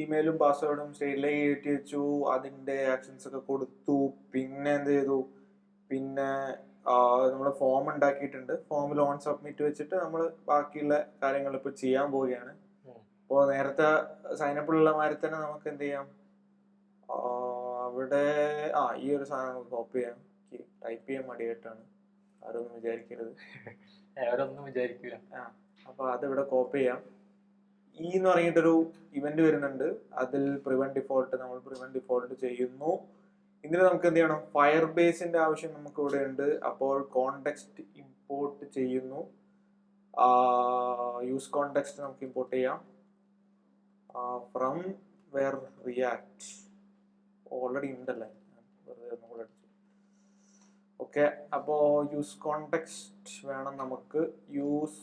ഇമെയിലും പാസ്വേഡും സ്റ്റേറ്റിലേക്ക് കയറ്റി വെച്ചു, അതിൻ്റെ ആക്ഷൻസ് ഒക്കെ കൊടുത്തു. പിന്നെ എന്ത് ചെയ്തു? പിന്നെ നമ്മൾ ഫോം ഉണ്ടാക്കിയിട്ടുണ്ട്. ഫോമിൽ ഓൺ സബ്മിറ്റ് വെച്ചിട്ട് നമ്മൾ ബാക്കിയുള്ള കാര്യങ്ങൾ ഇപ്പോൾ ചെയ്യാൻ പോവുകയാണ്. അപ്പോൾ നേരത്തെ സൈനപ്പിലുള്ള മാതിരി തന്നെ നമുക്ക് എന്ത് ചെയ്യാം? അവിടെ ഈ ഒരു സാധനം നമുക്ക് കോപ്പി ചെയ്യാം. ടൈപ്പ് ചെയ്യാൻ മടിയായിട്ടാണ്, ആരൊന്നും വിചാരിക്കരുത്. അപ്പോൾ അതിവിടെ കോപ്പി ചെയ്യാം. എന്ന് പറഞ്ഞിട്ടൊരു ഇവന്റ് വരുന്നുണ്ട്. അതിൽ പ്രിവെന്റ് ഡിഫോൾട്ട് ചെയ്യുന്നു. ഇതിന് നമുക്ക് എന്ത് ചെയ്യണം? ഫയർ ബേസിന്റെ ആവശ്യം നമുക്ക് ഇവിടെ ഉണ്ട്. അപ്പോൾ കോണ്ടെക്സ്റ്റ് ഇമ്പോർട്ട് ചെയ്യുന്നു. യൂസ് കോണ്ടെക്സ്റ്റ് നമുക്ക് ഇമ്പോർട്ട് ചെയ്യാം ഫ്രം വേർ റിയാക്ട് ഓൾറെഡി ഉണ്ടല്ലേ, വെറുതെ ഒന്നും കൂടെ അടിച്ചു. ഓക്കെ, അപ്പോൾ യൂസ് കോണ്ടെക്സ്റ്റ് വേണം നമുക്ക്. യൂസ്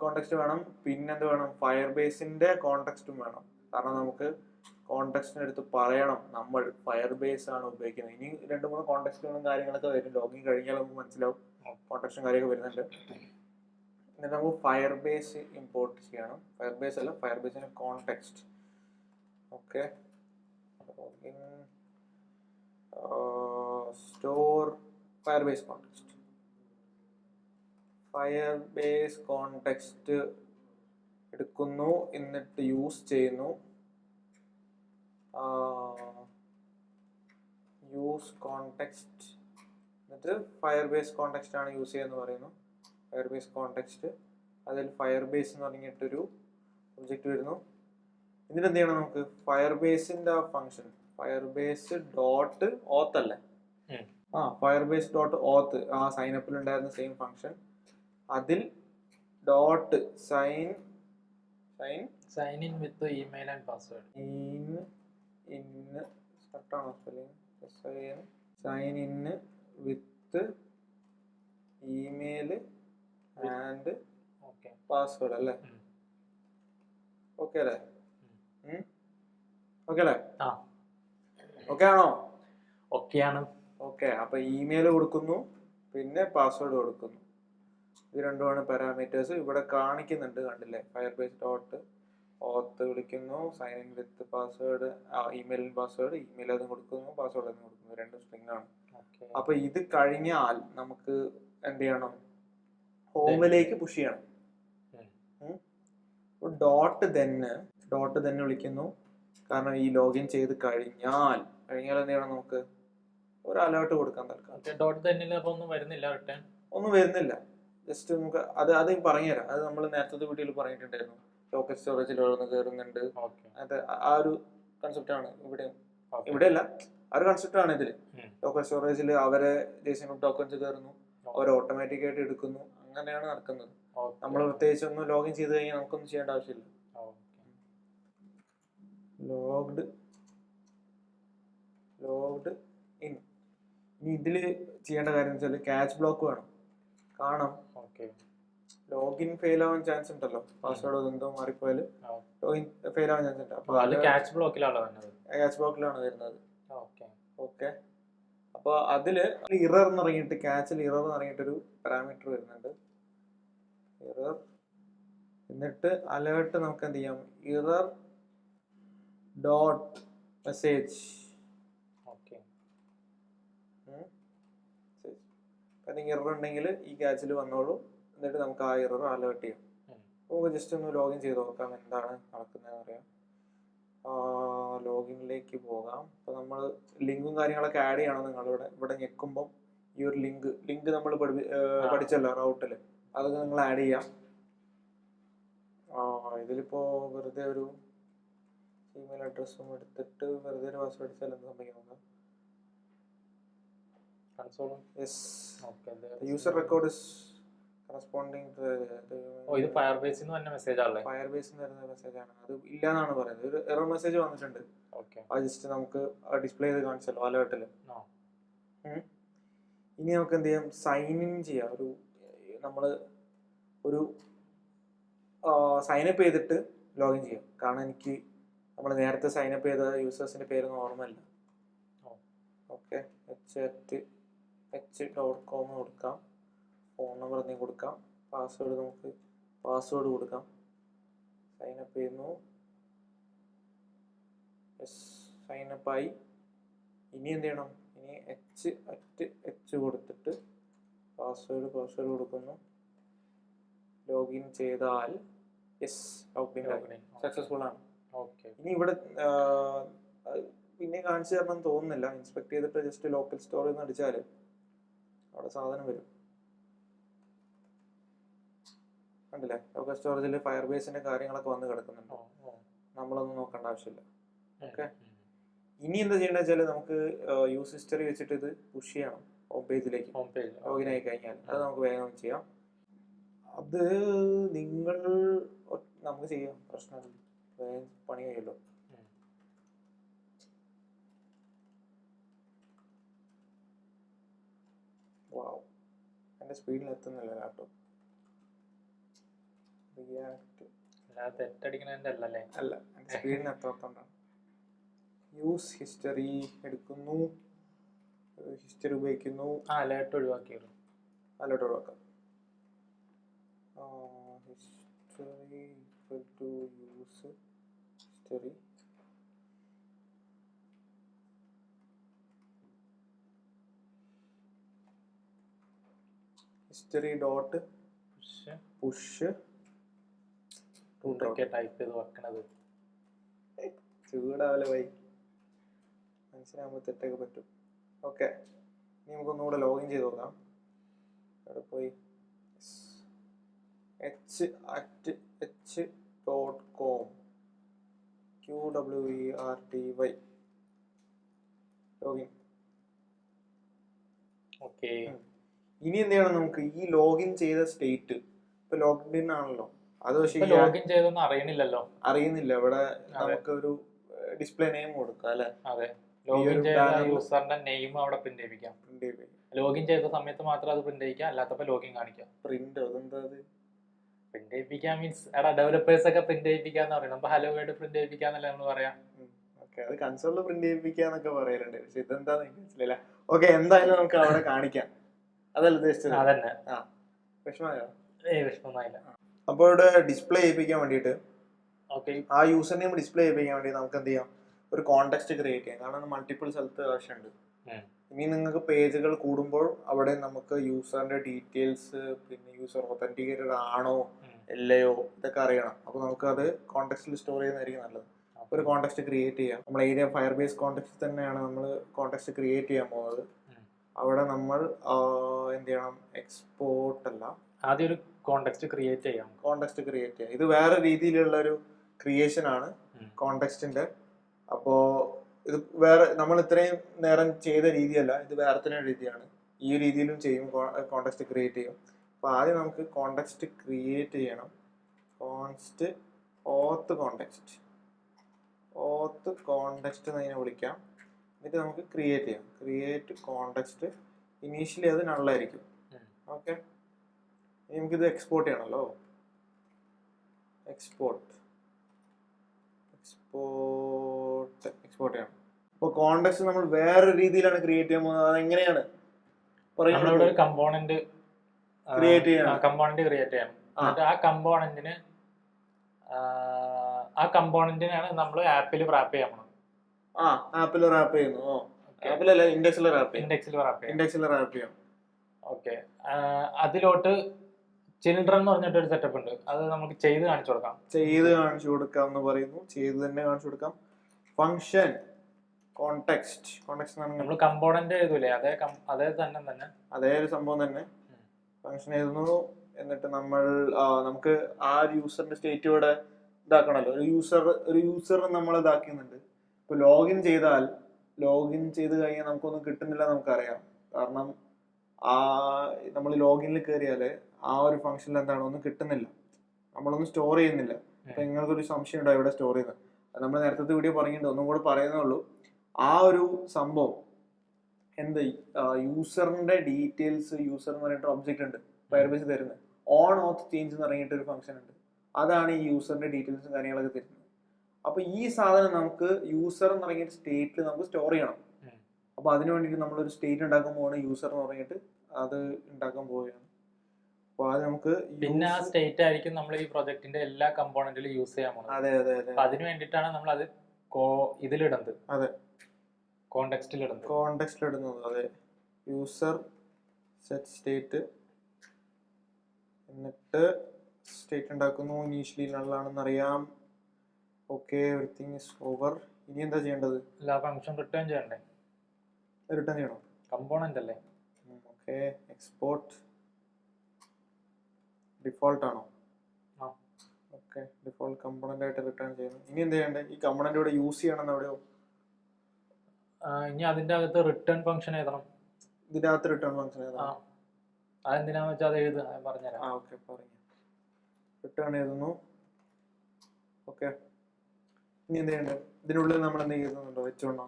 കോണ്ടെക്സ്റ്റ് വേണം. പിന്നെന്ത് വേണം? ഫയർ ബേസിന്റെ കോണ്ടെക്സ്റ്റും വേണം. കാരണം നമുക്ക് കോണ്ടെക്സ്റ്റിന് എടുത്ത് പറയണം നമ്മൾ ഫയർ ബേസ് ആണ് ഉപയോഗിക്കുന്നത്. ഇനി 2-3 കോണ്ടെക്സ്റ്റുകളും കാര്യങ്ങളൊക്കെ വരും. ലോഗിൻ കഴിഞ്ഞാൽ നമുക്ക് മനസ്സിലാവും കോണ്ടെക്സ്റ്റും കാര്യമൊക്കെ വരുന്നുണ്ട്. എന്നിട്ട് നമുക്ക് ഫയർ ബേസ് ഇമ്പോർട്ട് ചെയ്യണം. ഫയർ ബേസ് അല്ല, ഫയർ ബേസിന്റെ context. Okay, store fire base context. Fire base context എടുക്കുന്നു, എന്നിട്ട് യൂസ് ചെയ്യുന്നു. യൂസ് കോണ്ടെക്സ്റ്റ്, എന്നിട്ട് ഫയർ ബേസ് കോണ്ടെക്സ്റ്റ് ആണ് യൂസ് ചെയ്യുന്നത് പറയുന്നു. ഫയർ ബേസ് കോണ്ടെക്സ്റ്റ്, അതിൽ ഫയർ ബേസ് എന്ന് പറഞ്ഞിട്ടൊരു ഒബ്ജക്റ്റ് വരുന്നു. എന്നിട്ട് എന്ത് ചെയ്യണം? നമുക്ക് ഫയർ ബേസിന്റെ function Firebase dot auth അല്ലേ? ഫയർ ബേസ് ഡോട്ട് ഓത്ത്, സൈനപ്പിൽ ഉണ്ടായിരുന്ന സെയിം ഫംഗ്ഷൻ. അതിൽ dot sign in with email and password. Sign in with email and password അല്ലേ? ഓക്കെ അല്ലേ? ഓക്കെ അല്ലേ? ഓക്കെ ആണോ? ഓക്കെയാണ്. ഓക്കെ, അപ്പൊ ഇമെയിൽ കൊടുക്കുന്നു, പിന്നെ പാസ്വേഡ് കൊടുക്കുന്നു. ഇത് രണ്ടുമാണ് പാരാമീറ്റേഴ്സ്. ഇവിടെ കാണിക്കുന്നുണ്ട്, കണ്ടില്ലേ? ഫയർ ബേസ് ഡോട്ട് ഓത്ത് വിളിക്കുന്നു, sign in with password, email password, email അതും കൊടുക്കുന്നു, പാസ്വേഡ് അതും കൊടുക്കുന്നു. 2 സ്ട്രിംഗ് ആണ്. അപ്പൊ ഇത് കഴിഞ്ഞാൽ നമുക്ക് എന്ത് ചെയ്യണം? ഹോമിലേക്ക് പുഷ് ചെയ്യണം. ഡോട്ട് തന്നെ വിളിക്കുന്നു. കാരണം ഈ ലോഗിൻ ചെയ്ത് കഴിഞ്ഞാൽ എന്ത് ചെയ്യണം? നമുക്ക് ഒരു അലേർട്ട് കൊടുക്കാൻ തൽക്കാലം. ഡോട്ട് തന്നെ ഒന്നും വരുന്നില്ല. ജസ്റ്റ് നമുക്ക് അത് പറഞ്ഞുതരാം. അത് നമ്മൾ നേരത്തെ വീഡിയോയിൽ പറഞ്ഞിട്ടുണ്ടായിരുന്നു. ലോക്കൽ സ്റ്റോറേജിൽ ഓരോന്ന് കയറുന്നുണ്ട്. അത് ആ ഒരു കൺസെപ്റ്റ് ആണ് ഇവിടെയല്ല, ആ ഒരു കൺസെപ്റ്റ് ആണ് ഇതിൽ. ലോക്കൽ സ്റ്റോറേജിൽ അവരെ JSON ടോക്കൺസ് കയറുന്നു, അവർ ഓട്ടോമാറ്റിക് ആയിട്ട് എടുക്കുന്നു. അങ്ങനെയാണ് നടക്കുന്നത്. നമ്മൾ പ്രത്യേകിച്ച് ഒന്നും ലോഗിൻ ചെയ്ത് കഴിഞ്ഞാൽ നമുക്കൊന്നും ചെയ്യേണ്ട ആവശ്യമില്ല. Logged in. ഇനി ഇതിൽ ചെയ്യേണ്ട കാര്യം വെച്ചാൽ ക്യാച്ച് ബ്ലോക്ക് വേണം. കാണാം. ലോഗിൻ ഫെയിൽ ആവാൻ ചാൻസ് ഉണ്ടല്ലോ, പാസ്വേഡ് എന്തോ മാറിപ്പോയാൽ ലോഗിൻ ഫെയിൽ ആവാൻ ചാൻസ് ഉണ്ട്. അപ്പോൾ അത് ക്യാച്ച് ബ്ലോക്കിലാണ് വരുന്നത്. ക്യാച്ച് ബ്ലോക്കിലാണ് വരുന്നത്. ഓക്കെ ഓക്കെ, അപ്പോൾ അതിൽ ഇറർ എന്ന് ഇറങ്ങിയിട്ട് ക്യാച്ചിൽ ഇറർ എന്ന് ഇറങ്ങിയിട്ടൊരു പാരാമീറ്റർ വരുന്നുണ്ട്, ഇറർ. എന്നിട്ട് അലേർട്ട് നമുക്ക് എന്ത് ചെയ്യാം, ഇറർ ഡോട്ട് മെസ്സേജ്. ഓക്കെ, എന്തെങ്കിലും ഇറർ ഉണ്ടെങ്കിൽ ഈ ക്യാച്ചിൽ വന്നോളൂ, എന്നിട്ട് നമുക്ക് ആ ഇറർ അലേർട്ട് ചെയ്യാം. നമുക്ക് ജസ്റ്റ് ഒന്ന് ലോഗിൻ ചെയ്ത് നോക്കാം എന്താണ് നടക്കുന്നതെന്ന് അറിയാം. ലോഗിനിലേക്ക് പോകാം. അപ്പോൾ നമ്മൾ ലിങ്കും കാര്യങ്ങളൊക്കെ ആഡ് ചെയ്യണം. നിങ്ങളിവിടെ ഇവിടെ ഞെക്കുമ്പം ഈ ഒരു ലിങ്ക് നമ്മൾ പഠിച്ചല്ലോ റൗട്ടിൽ, അതൊക്കെ നിങ്ങൾ ആഡ് ചെയ്യാം. ഇതിലിപ്പോൾ വെറുതെ ഒരു ഇമെയിൽ അഡ്രസ്സും എടുത്തിട്ട് വെറുതെ ഒരു പാസ്വേഡ് അടിച്ചാൽ എന്ത് സംഭവിക്കാം? User record is corresponding to ഇത് ഫയർബേസിൽ നിന്ന് വന്ന മെസ്സേജ് ആണല്ലേ? ഫയർബേസിൽ നിന്ന് വരുന്ന മെസ്സേജ് ആണ്, അത് ഇല്ലാന്നാണ് പറയുന്നത്. ഒരു എറർ മെസ്സേജ് വന്നിട്ടുണ്ട്. അത് ജസ്റ്റ് നമുക്ക് ഡിസ്പ്ലേ ചെയ്ത് കാണിച്ചല്ലോ അലേർട്ടിൽ. ഇനി നമുക്ക് എന്ത് ചെയ്യാം, സൈൻ ഇൻ ചെയ്യാം. നമ്മൾ ഒരു സൈനപ്പ് ചെയ്തിട്ട് ലോഗിൻ ചെയ്യാം. കാരണം എനിക്ക് നമ്മൾ നേരത്തെ സൈനപ്പ് ചെയ്ത യൂസേഴ്സിന്റെ പേരൊന്നും ഓർമ്മയില്ല. ഓക്കെ, h.com കൊടുക്കാം, ഫോൺ നമ്പർ എന്തെങ്കിലും കൊടുക്കാം, പാസ്വേഡ് നമുക്ക് പാസ്വേഡ് കൊടുക്കാം. സൈനപ്പ് ചെയ്യുന്നു, സൈനപ്പായി. ഇനി എന്ത് ചെയ്യണം, ഇനി h കൊടുത്തിട്ട് പാസ്വേഡ് കൊടുക്കുന്നു. ലോഗിൻ ചെയ്താൽ ലോഗിൻ സക്സസ്ഫുൾ ആണ്. ഇനി ഇവിടെ പിന്നെ കാണിച്ചു തരണം തോന്നുന്നില്ല. ഇൻസ്പെക്ട് ചെയ്തിട്ട് ജസ്റ്റ് ലോക്കൽ സ്റ്റോറിൽ നിന്ന് അടിച്ചാൽ അവിടെ സാധനം വരും. കണ്ടില്ലേ, ലോക്കൽ സ്റ്റോറേജിൽ ഫയർബേസിന്റെ കാര്യങ്ങളൊക്കെ വന്ന് കിടക്കുന്നുണ്ട്. നമ്മളൊന്നും നോക്കേണ്ട ആവശ്യമില്ല. ഓക്കെ, ഇനി എന്താ ചെയ്യേണ്ടത് വെച്ചാൽ നമുക്ക് യൂസ് ഹിസ്റ്ററി വെച്ചിട്ട് ഇത് പുഷ് ചെയ്യണം ഹോം പേജിലേക്ക്. ലോഗിൻ ആയി കഴിഞ്ഞാൽ അത് നമുക്ക് വേഗം ചെയ്യാം. അത് നമുക്ക് ചെയ്യാം, പ്രശ്നമില്ല, വേഗം പണി കഴിയല്ലോ. വാവ്, എൻ്റെ സ്പീഡിൽ എത്തുന്നില്ല ലാപ്ടോപ്പ്. അല്ല, സ്പീഡിന് എത്താത്തോണ്ടാണ്. യൂസ് ഹിസ്റ്ററി എടുക്കുന്നു, ഹിസ്റ്ററി ഉപയോഗിക്കുന്നു. അലേർട്ട് ഒഴിവാക്കാം. History equal to use history. History dot push type ചെയ്ത് വെക്കണത്. ചൂടാവല്ലേ വൈ, മനസ്സിലാകുമ്പോൾ തെറ്റൊക്കെ പറ്റും. ഓക്കെ, ഇനി നമുക്കൊന്നുകൂടെ ലോഗിൻ ചെയ്ത് നോക്കാം. അവിടെ പോയി h.com QWERTY ലോഗിൻ. ഓക്കെ, ഇനി എന്ത് ചെയ്യണം, നമുക്ക് ഈ ലോഗിൻ ചെയ്ത സ്റ്റേറ്റ് ഇപ്പൊ ലോഗിൻ ആണല്ലോ, അത് പക്ഷേ ലോഗിൻ ചെയ്തൊന്നും അറിയുന്നില്ല. ഇവിടെ നമുക്ക് ഒരു ഡിസ്പ്ലേ നെയിം കൊടുക്കാം അല്ലെ? അതെ, ലോഗിൻ ചെയ്ത യൂസറിന്റെ നെയിം അവിടെ പ്രിന്റ് ചെയ്യിപ്പിക്കാം. ലോഗിൻ ചെയ്ത സമയത്ത് മാത്രം അത് പ്രിന്റ് ചെയ്യിക്കാം, അല്ലാത്തപ്പോ ലോഗിൻ കാണിക്കാം. പ്രിന്റ് അതെന്താ പ്രിന്റ് ചെയ്യിപ്പിക്കാൻ മീൻസ് ഡെവലപ്പേഴ്സ് ഒക്കെ പ്രിന്റ് ചെയ്യിപ്പിക്കാന്ന് പറയും. നമ്മൾ ഹലോ വേർഡ് പ്രിന്റ് ചെയ്യിപ്പിക്കാന്നല്ലേ നമ്മൾ പറയാം. അത് കൺസോളിൽ പ്രിന്റ് ചെയ്യിപ്പിക്കാന്നൊക്കെ പറയാറുണ്ട്, പക്ഷെ ഇതെന്താന്ന് എനിക്ക് മനസ്സിലായില്ല. ഓക്കെ, എന്തായാലും നമുക്ക് അവിടെ കാണിക്കാം, അതല്ല ഉദ്ദേശിച്ചത്. അതന്നെ. വിഷമമായില്ല. അപ്പോൾ ഇവിടെ ഡിസ്പ്ലേ ചെയ്യിപ്പിക്കാൻ വേണ്ടിയിട്ട് ആ യൂസർ നെയിം ഡിസ്പ്ലേ ചെയ്യിപ്പിക്കാൻ വേണ്ടി നമുക്ക് എന്ത് ചെയ്യാം, ഒരു കോണ്ടെക്സ്റ്റ് ക്രിയേറ്റ് ചെയ്യാം. കാരണം മൾട്ടിപ്പിൾ സ്ഥലത്ത് ആവശ്യമുണ്ട്. ഇനി നിങ്ങൾക്ക് പേജുകൾ കൂടുമ്പോൾ അവിടെ നമുക്ക് യൂസറിന്റെ ഡീറ്റെയിൽസ്, പിന്നെ യൂസർ ഒതന്റിക്കേറ്റഡ് ആണോ അല്ലയോ ഇതൊക്കെ അറിയണം. അപ്പോൾ നമുക്കത് കോണ്ടെക്സ്റ്റിൽ സ്റ്റോർ ചെയ്യുന്നതായിരിക്കും നല്ലത്. ഒരു കോണ്ടെക്സ്റ്റ് ക്രിയേറ്റ് ചെയ്യാം. നമ്മൾ ഏരിയ ഫയർബേസ് കോണ്ടെക്സ്റ്റ് തന്നെയാണ് നമ്മൾ കോണ്ടെക്സ്റ്റ് ക്രിയേറ്റ് ചെയ്യാൻ പോകുന്നത്. അവിടെ നമ്മൾ എന്ത് ചെയ്യണം, എക്സ്പോർട്ട് അല്ല, ആദ്യം ഒരു കോണ്ടെക്സ്റ്റ് ക്രിയേറ്റ് ചെയ്യാം. ഇത് വേറെ രീതിയിലുള്ള ഒരു ക്രിയേഷൻ ആണ് കോണ്ടെക്സ്റ്റിന്റെ. അപ്പോൾ ഇത് വേറെ നമ്മൾ ഇത്രയും നേരം ചെയ്ത രീതിയല്ല, ഇത് വേറെ തന്നെ രീതിയാണ്. ഈ രീതിയിലും ചെയ്യും, കോണ്ടെക്സ്റ്റ് ക്രിയേറ്റ് ചെയ്യും. അപ്പോൾ ആദ്യം നമുക്ക് കോണ്ടെക്സ്റ്റ് ക്രിയേറ്റ് ചെയ്യണം. ഓത്ത് കോണ്ടെക്സ്റ്റ് എന്നതിനെ വിളിക്കാം. എന്നിട്ട് നമുക്ക് ക്രിയേറ്റ് ചെയ്യാം. Create context. ഇനീഷ്യലി അത് നള്ളായിരിക്കും. ഓക്കെ, നമുക്കിത് എക്സ്പോർട്ട് ചെയ്യണമല്ലോ. എക്സ്പോർട്ട് ചെയ്യണം. അപ്പോൾ കോണ്ടെക്സ്റ്റ് നമ്മൾ വേറെ രീതിയിലാണ് ക്രിയേറ്റ് ചെയ്യാൻ പോകുന്നത്. അതെങ്ങനെയാണ് നമ്മളിവിടെ ഒരു കമ്പോണന്റ് ക്രിയേറ്റ് ചെയ്യണം. എന്നിട്ട് ആ കമ്പോണന്റിനാണ് നമ്മൾ ആപ്പിൽ റാപ്പ് ചെയ്യാൻ പോകുന്നത്. ആപ്പിൽ റാപ്പ് ചെയ്യുന്നു. ആപ്പിലല്ല, ഇൻഡെക്സിൽ റാപ്പ് ചെയ്യാം. ഓക്കെ, അതിലോട്ട് ചിൽഡ്രൻ എന്ന് പറഞ്ഞിട്ട് ഒരു സെറ്റപ്പ് ഉണ്ട്. അത് നമുക്ക് ചെയ്ത് കാണിച്ചു കൊടുക്കാം എന്ന് പറയുന്നു. ചെയ്ത് തന്നെ കാണിച്ചു കൊടുക്കാം. ഫംഗ്ഷൻ കോണ്ടെക്സ്റ്റ് നമ്മൾ കമ്പോണന്റ് എഴുതൂലേ, അതേ ഒരു സംഭവം തന്നെ. ഫംഗ്ഷൻ എഴുതുന്നു. എന്നിട്ട് നമുക്ക് ആ യൂസറിന്റെ സ്റ്റേറ്റ് ഇവിടെ ഇതാക്കണല്ലോ. ഒരു യൂസർ നമ്മൾ ഇതാക്കുന്നുണ്ട്. ഇപ്പൊ ലോഗിൻ ചെയ്ത് കഴിഞ്ഞാൽ നമുക്കൊന്നും കിട്ടുന്നില്ല നമുക്കറിയാം. കാരണം നമ്മൾ ലോഗിനിൽ കയറിയാല് ആ ഒരു ഫംഗ്ഷനിൽ എന്താണ് ഒന്നും കിട്ടുന്നില്ല, നമ്മളൊന്നും സ്റ്റോർ ചെയ്യുന്നില്ല. അപ്പൊ നിങ്ങൾക്കൊരു സംശയം ഉണ്ടാവും ഇവിടെ സ്റ്റോർ ചെയ്യുന്നത്. നമ്മൾ നേരത്തെ വീഡിയോ പറഞ്ഞിട്ടുണ്ട്, ഒന്നും കൂടെ പറയുന്നേ ഉള്ളൂ. ആ ഒരു സംഭവം എന്താ, യൂസറിന്റെ ഡീറ്റെയിൽസ്, യൂസർ എന്ന് പറഞ്ഞിട്ട് ഒബ്ജക്റ്റ് ഉണ്ട് ഫയർബേസ് തരുന്നത്. ഓൺ ഓത്ത് ചേഞ്ച് എന്ന് പറഞ്ഞിട്ട് ഒരു ഫംഗ്ഷൻ ഉണ്ട്. അതാണ് ഈ യൂസറിന്റെ ഡീറ്റെയിൽസും കാര്യങ്ങളൊക്കെ തരുന്നത്. അപ്പൊ ഈ സാധനം നമുക്ക് യൂസർ എന്ന് പറഞ്ഞിട്ട് സ്റ്റേറ്റിൽ നമുക്ക് സ്റ്റോർ ചെയ്യണം. അപ്പൊ അതിന് വേണ്ടിയിട്ട് നമ്മളൊരു സ്റ്റേറ്റ് ഉണ്ടാക്കാൻ പോവാണ്. യൂസർ എന്ന് പറഞ്ഞിട്ട് അത് ഉണ്ടാക്കാൻ പോവുകയാണ്. അപ്പൊ അത് നമുക്ക് പിന്നെ ആ സ്റ്റേറ്റ് ആയിരിക്കും നമ്മൾ ഈ പ്രൊജക്ടിന്റെ എല്ലാ കമ്പോണന്റിലും യൂസ് ചെയ്യാൻ പോകുന്നത്. അതെ. അതിന് വേണ്ടിയിട്ടാണ് നമ്മൾ അത് ഇതിലിടുന്നത്. അതെ, കോണ്ടെക്സ്റ്റിലിടുന്നത്. അതെ, യൂസർ സെറ്റ് സ്റ്റേറ്റ്, എന്നിട്ട് സ്റ്റേറ്റ് ഉണ്ടാക്കുന്നു. ഇനീഷ്യലി നള്ളാണെന്ന് അറിയാം. Okay, everything is over. ഇനി എന്താ ചെയ്യേണ്ടത്? ഫംഗ്ഷൻ റിട്ടേൺ ചെയ്യണം. കമ്പോണന്റ് അല്ലേ? ഓക്കെ, എക്സ്പോർട്ട് ഡിഫോൾട്ട് ആണോ? ഓക്കെ, ഡിഫോൾട്ട് കമ്പോണന്റ് ആയിട്ട് റിട്ടേൺ ചെയ്യുന്നു. ഇനി എന്താ ചെയ്യണ്ടേ? ഈ കമ്പോണന്റ് ഇവിടെ യൂസ് ചെയ്യണം എവിടെയോ. ഇനി അതിന്റെ അകത്ത് റിട്ടേൺ ഫംഗ്ഷൻ എഴുതണം. ഇതിന്റെ അകത്ത് റിട്ടേൺ ഫംഗ്ഷൻ എഴുതണം. അതെന്തിനാന്ന് വെച്ചാൽ അത് പറഞ്ഞുതരാം. ഓക്കെ, പറഞ്ഞു. റിട്ടേൺ എഴുതുന്നു. ഓക്കെ, ഇനി എന്ത് ചെയ്യണ്ടേ? ഇതിനുള്ളിൽ നമ്മൾ എന്ത് ചെയ്യുന്നുണ്ടോ വെച്ചോണ്ടോ?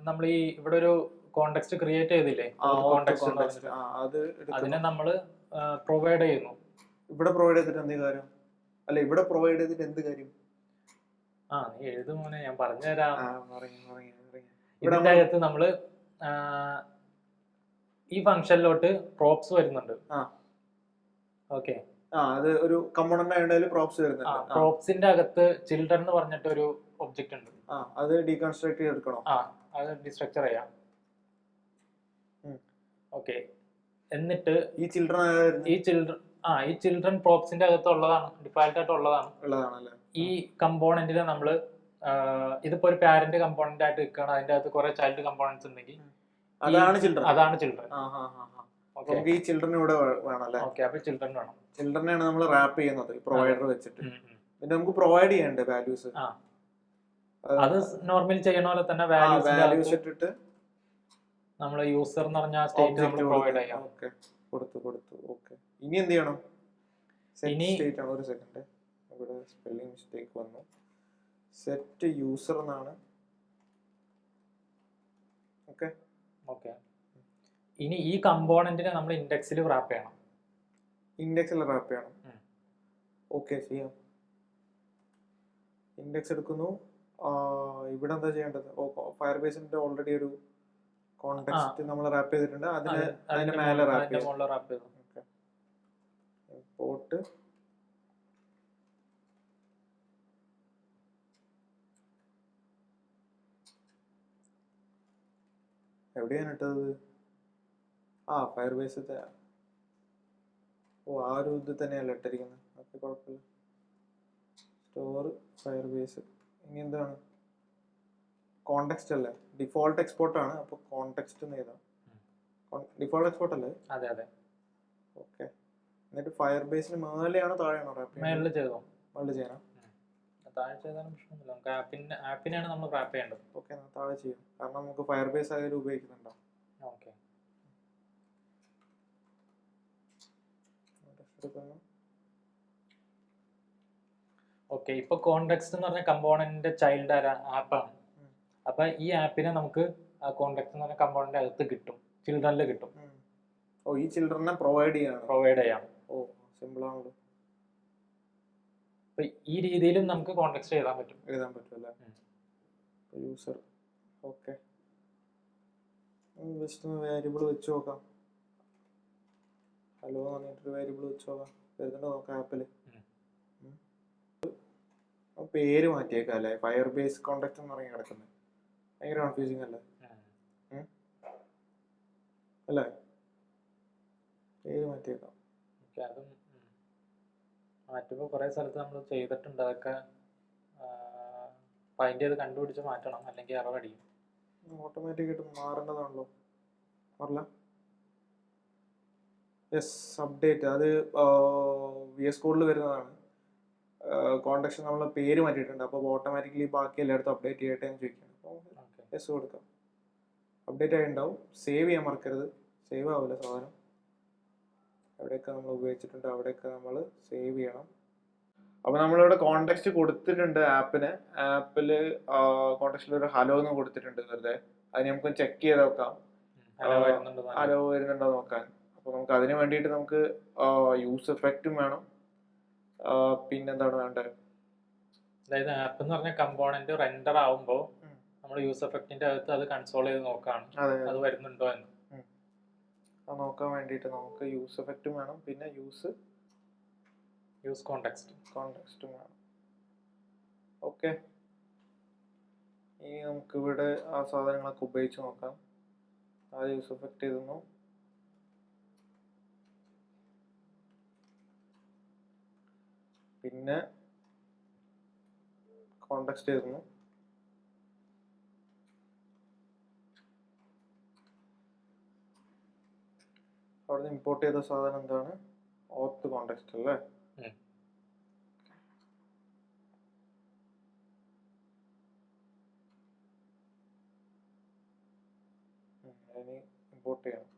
നമ്മൾ ഈ ഇവിടെ ഒരു കോണ്ടെക്സ്റ്റ് ക്രിയേറ്റ് ചെയ്തില്ലേ, അതിനെ നമ്മൾ പ്രൊവൈഡ് ചെയ്യുന്നു. ഇവിടെ പ്രൊവൈഡ് ചെയ്തിട്ട് എന്ത് കാര്യം? അല്ല, ഇവിടെ പ്രൊവൈഡ് ചെയ്തിട്ട് എന്ത് കാര്യം? നീ എഴുതുമോനെ, ഞാൻ പറഞ്ഞുതരാം. ഇതിന്റെ അകത്ത് നമ്മള് ഈ ഫംഗ്ഷനിലോട്ട് പ്രോപ്സ് വരുന്നുണ്ട്. ഓക്കെ, അത് ഒരു കമ്പോണന്റ് ആയതുകൊണ്ട് പ്രോപ്സ് വരുന്നുണ്ട്. പ്രോപ്സിന്റെ അകത്ത് ചിൽഡ്രൻ എന്ന് പറഞ്ഞിട്ട് ഒരു ഒബ്ജക്റ്റ് ഉണ്ട്. അത് ഡീകൺസ്ട്രക്ട് ചെയ്തെടുക്കണം. അത് ഡിസ്ട്രക്ചർ ചെയ്യാം. ഓക്കെ, എന്നിട്ട് ഈ ചിൽഡ്രൻ പ്രോപ്സിന്റെ അകത്ത് ഉള്ളതാണ്, ഡിഫാൾട്ട് ആയിട്ട് ഉള്ളതാണ്. ഈ കമ്പോണന്റിനെ നമ്മള് ഇതിപ്പോ ഒരു പാരന്റ് കമ്പോണന്റ് ആയിട്ട് വെക്കുകയാണ്. അതിന്റെ അകത്ത് കുറെ ചൈൽഡ് കമ്പോണന്റ്സ് ഉണ്ടെങ്കിൽ അതാണ് ചിൽഡ്രൻ. നമുക്ക് ഈ ചിൽഡ്രൻ ഇവിടെ വേണം. ഓക്കെ, അപ്പൊ ചിൽഡ്രൻ വേണം. ചിൽഡ്രനെയാണ് നമ്മൾ റാപ്പ് ചെയ്യുന്നത് പ്രൊവൈഡർ വെച്ചിട്ട്. പിന്നെ നമുക്ക് പ്രൊവൈഡ് ചെയ്യണ്ടേ വാല്യൂസ്? അത് നോർമലി ചെയ്യണ പോലെ തന്നെ വാല്യൂസ് ഇട്ടിട്ട് നമ്മൾ യൂസർ എന്ന് പറഞ്ഞ സ്റ്റേറ്റ് നമ്മൾ പ്രൊവൈഡ് ചെയ്യാം. ഓക്കെ, കൊടുത്തു. ഓക്കെ, ഇനി എന്ത് ചെയ്യണം? സ്റ്റേറ്റ് ആണ്. ഒരു സെക്കൻഡ്, ഇവിടെ സ്പെല്ലിംഗ് മിസ്റ്റേക്ക് വന്നു. സെറ്റ് യൂസർ എന്നാണ്. ഓക്കെ, ഇനി ഈ കമ്പോണന്റിനെ നമ്മൾ ഇൻഡെക്സിൽ റാപ്പ് ചെയ്യണം. ഓക്കെ, ചെയ്യാം. ഇൻഡെക്സ് എടുക്കുന്നു. ഇവിടെ എന്താ ചെയ്യേണ്ടത്? ഫയർബേസിന്റെ ഓൾറെഡി ഒരു കോണ്ടെക്സ്റ്റ് നമ്മൾ റാപ്പ് ചെയ്തിട്ടുണ്ട്. അതിന്റെ മേലെ റാപ്പ് ചെയ്തു. ഇമ്പോർട്ട് എവിടെയാണ് ഇട്ടത്? ഫയർബേസ്. ആ ഒരു ഇത് തന്നെയല്ല ഇട്ടിരിക്കുന്നത്. ഓക്കെ, കുഴപ്പമില്ല. Store Firebase. ഇനി എന്താണ്? കോണ്ടെക്സ്റ്റ് അല്ലേ? ഡിഫോൾട്ട് എക്സ്പോർട്ട് ആണ്. അപ്പൊ കോണ്ടെക്സ്റ്റ് എഴുതാം. ഡിഫോൾട്ട് എക്സ്പോർട്ട് അല്ലേ? അതെ. ഓക്കെ, എന്നിട്ട് ഫയർബേസിന് മേലെയാണോ താഴെയാണോ റാപ്പ് മേളിൽ ചെയ്യണം. താഴെ ചെയ്താലും പ്രശ്നമൊന്നുമില്ല. നമുക്ക് ആപ്പിനെയാണ് നമ്മൾ റാപ്പ് ചെയ്യേണ്ടത്. ഓക്കെ, താഴെ ചെയ്യും. കാരണം നമുക്ക് ഫയർബേസ് ആയാലും ഉപയോഗിക്കുന്നുണ്ടോ? ഓക്കെ, ഇപ്പൊ കോണ്ടെക്സ്റ്റ് എന്ന് പറഞ്ഞ കമ്പോണന്റിന്റെ ചൈൽഡ് ആപ്പാണ്. അപ്പൊ ഈ ആപ്പിനെ നമുക്ക് ആ കോണ്ടെക്സ്റ്റ് എന്ന് പറഞ്ഞ കമ്പോണന്റ് അകത്ത് കിട്ടും, ചിൽഡ്രനിൽ കിട്ടും. ഈ ചിൽഡ്രനെ പ്രൊവൈഡ് ചെയ്യാം. ഓ സിമ്പിൾ ആണല്ലോ, അപ്പൊ ഈ രീതിയിലും നമുക്ക് കോണ്ടെക്സ്റ്റ് എഴുതാൻ പറ്റും. എഴുതാൻ പറ്റും അല്ലേ. യൂസർ ഓക്കെ, ജസ്റ്റ് ഒന്ന് വേരിയബിൾ വെച്ച് നോക്കാം. ഹലോ എന്ന് പറഞ്ഞിട്ടൊരു വേരിയബിൾ വെച്ച് നോക്കാം, വരുന്നുണ്ടോ നോക്കാം ആപ്പിൽ. പേര് മാറ്റിയേക്കാം അല്ലേ, ഫയർ ബേസ് കോണ്ടാക്ട് എന്ന് പറഞ്ഞ് കിടക്കുന്നത്. ഭയങ്കര കൺഫ്യൂസിങ് അല്ലേ അല്ലേ, പേര് മാറ്റിയേക്കാം. അതും മാറ്റുമ്പോൾ കുറെ സ്ഥലത്ത് നമ്മൾ ചെയ്തിട്ടുണ്ട്, അതൊക്കെ ഫൈൻഡ് ചെയ്ത് കണ്ടുപിടിച്ച് മാറ്റണം, അല്ലെങ്കിൽ എറർ അടിക്കും. ഓട്ടോമാറ്റിക് ആയിട്ട് മാറേണ്ടതാണല്ലോ, മാറില്ല. യെസ് അപ്ഡേറ്റ്, അത് VS കോഡിൽ വരുന്നതാണ്. കോണ്ടാക്ട് നമ്മൾ പേര് മാറ്റിയിട്ടുണ്ട്, അപ്പോൾ ഓട്ടോമാറ്റിക്കലി ബാക്കി എല്ലായിടത്തും അപ്ഡേറ്റ് ചെയ്യട്ടെ എന്ന് ചോദിക്കണം. അപ്പോൾ യെസ് കൊടുക്കാം, അപ്ഡേറ്റ് ആയി ഉണ്ടാവും. സേവ് ചെയ്യാൻ മറക്കരുത്, സേവ് ആവില്ല സാധനം. എവിടെയൊക്കെ നമ്മൾ ഉപയോഗിച്ചിട്ടുണ്ട് അവിടെയൊക്കെ നമ്മൾ സേവ് ചെയ്യണം. അപ്പോൾ നമ്മളിവിടെ കോണ്ടെക്സ്റ്റ് കൊടുത്തിട്ടുണ്ട് ആപ്പിന്. ആപ്പിൽ കോണ്ടെക്സ്റ്റിൽ ഒരു ഹലോ എന്ന് കൊടുത്തിട്ടുണ്ട് വെറുതെ. അത് നമുക്ക് ചെക്ക് ചെയ്ത് നോക്കാം, ഹലോ വരുന്നുണ്ടോ നോക്കാൻ. അപ്പോൾ നമുക്ക് അതിന് വേണ്ടിയിട്ട് നമുക്ക് യൂസ് എഫക്റ്റും വേണം, പിന്നെന്താണ് വേണ്ടത്. അതായത് ആപ്പ് എന്ന് പറഞ്ഞ കമ്പോണന്റ് റെൻഡർ ആവുമ്പോൾ നമ്മൾ യൂസ് എഫക്റ്റിന്റെ അകത്ത് അത് കൺസോൾ ചെയ്ത് നോക്കാണ് അത് വരുന്നുണ്ടോ എന്ന്. അത് നോക്കാൻ വേണ്ടിയിട്ട് നമുക്ക് യൂസ് എഫക്റ്റും വേണം, പിന്നെ യൂസ് കോണ്ടെക്സ്റ്റും വേണം. ഓക്കെ, ഇനി നമുക്കിവിടെ ആ സാധനങ്ങളൊക്കെ ഉപയോഗിച്ച് നോക്കാം. ആ യൂസ് എഫക്റ്റ് ചെയ്തു, പിന്നെ കോണ്ടെക്സ്റ്റ് ചെയ്തു. അവിടെ ഇമ്പോർട്ട് ചെയ്ത സാധനം എന്താണ്, ഓത്ത് കോണ്ടെക്സ്റ്റ് അല്ലേ. ഇനി ഇമ്പോർട്ട് ചെയ്യണം.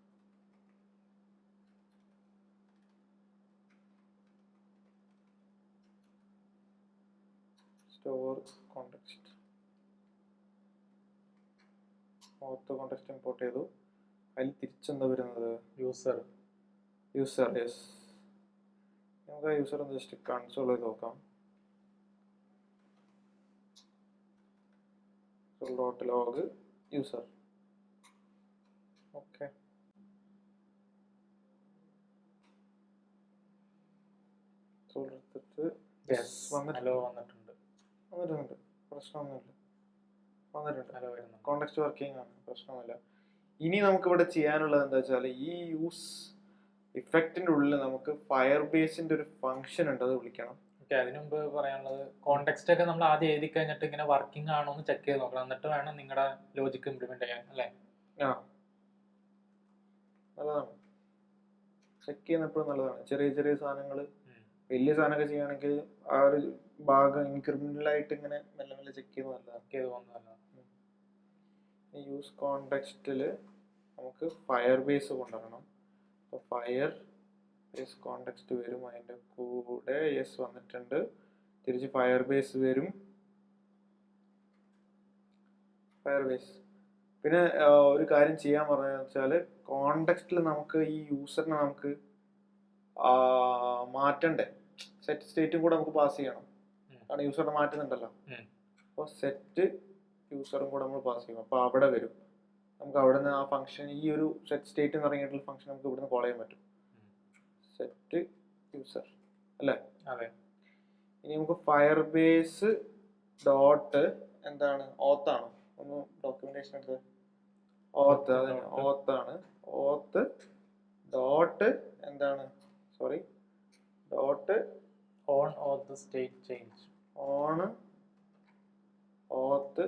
സ്റ്റോർ കോണ്ടെക്സ്റ്റ്, ഓത്ത് കോണ്ടെക്സ്റ്റ് ഇമ്പോർട്ട് ചെയ്തു. അതിൽ തിരിച്ചെന്താ വരുന്നത്, യൂസർ. യെസ്, നമുക്ക് ആ യൂസർ ഒന്ന് ജസ്റ്റ് കൺസോൾ ചെയ്ത് നോക്കാം. .log user. ഓക്കെ, വന്നിട്ടുണ്ട്, പ്രശ്നമൊന്നുമില്ല, വന്നിട്ടുണ്ട്. കോണ്ടെക്സ്റ്റ് വർക്കിംഗ് ആണ്, പ്രശ്നമൊന്നുമില്ല. ഇനി നമുക്കിവിടെ ചെയ്യാനുള്ളത് എന്താ വെച്ചാൽ, ഈ യൂസ് ഇഫക്റ്റിന്റെ ഉള്ളിൽ നമുക്ക് ഫയർ ബേസിന്റെ ഒരു ഫംഗ്ഷൻ ഉണ്ട്, അത് വിളിക്കണം. അതിനു മുമ്പ് പറയാനുള്ളത്, കോണ്ടെക്സ്റ്റ് ഒക്കെ നമ്മൾ ആദ്യം എഴുതി കഴിഞ്ഞിട്ട് ഇങ്ങനെ വർക്കിംഗ് ആണോ എന്ന് ചെക്ക് ചെയ്ത് നോക്കണം, എന്നിട്ട് വേണം നിങ്ങളുടെ ലോജിക്ക് ഇംപ്ലിമെന്റ് ചെയ്യാൻ അല്ലേ. നല്ലതാണ്, ചെക്ക് ചെയ്യുന്നപ്പോഴും നല്ലതാണ്. ചെറിയ ചെറിയ സാധനങ്ങൾ, വലിയ സാധനമൊക്കെ ചെയ്യുകയാണെങ്കിൽ ആ ഒരു ഭാഗം ഇൻക്രിമെന്റലായിട്ട് ഇങ്ങനെ മെല്ലെ മെല്ലെ ചെക്ക് ചെയ്ത് നല്ലതാണ്. യൂസ് കോണ്ടെക്സ്റ്റിൽ നമുക്ക് ഫയർ ബേസ് കൊണ്ടുവരണം. അപ്പോൾ ഫയർ ബേസ് കോണ്ടെക്സ്റ്റ് വരും, അതിൻ്റെ കൂടെ യെസ് വന്നിട്ടുണ്ട്. തിരിച്ച് ഫയർ ബേസ് വരും, ഫയർ ബേസ്. പിന്നെ ഒരു കാര്യം ചെയ്യാൻ പറഞ്ഞതെന്ന് വെച്ചാൽ, കോണ്ടെക്സ്റ്റിൽ നമുക്ക് ഈ യൂസറിനെ നമുക്ക് മാറ്റണ്ടേ, സെറ്റ് സ്റ്റേറ്റും കൂടെ നമുക്ക് പാസ് ചെയ്യണം, കാരണം യൂസറിനെ മാറ്റുന്നുണ്ടല്ലോ. അപ്പോൾ സെറ്റ് യൂസറും കൂടെ നമ്മൾ പാസ് ചെയ്യും. അപ്പോൾ അവിടെ വരും, നമുക്ക് അവിടെ നിന്ന് ആ ഫംഗ്ഷൻ, ഈ ഒരു സെറ്റ് സ്റ്റേറ്റ് എന്ന് പറഞ്ഞിട്ടുള്ള ഫംഗ്ഷൻ നമുക്ക് ഇവിടുന്ന് കോൾ ചെയ്യാൻ പറ്റും, സെറ്റ് യൂസർ അല്ലേ. ഇനി നമുക്ക് ഫയർ ബേസ് ഡോട്ട് എന്താണ്, ഓത്താണോ, ഒന്ന് ഡോക്യുമെന്റേഷൻ എടുത്ത്, ഓത്ത്, അതന്നെ ഓത്താണ്. ഓത്ത് ഡോട്ട് എന്താണ്, sorry, dot on oath state change, on oath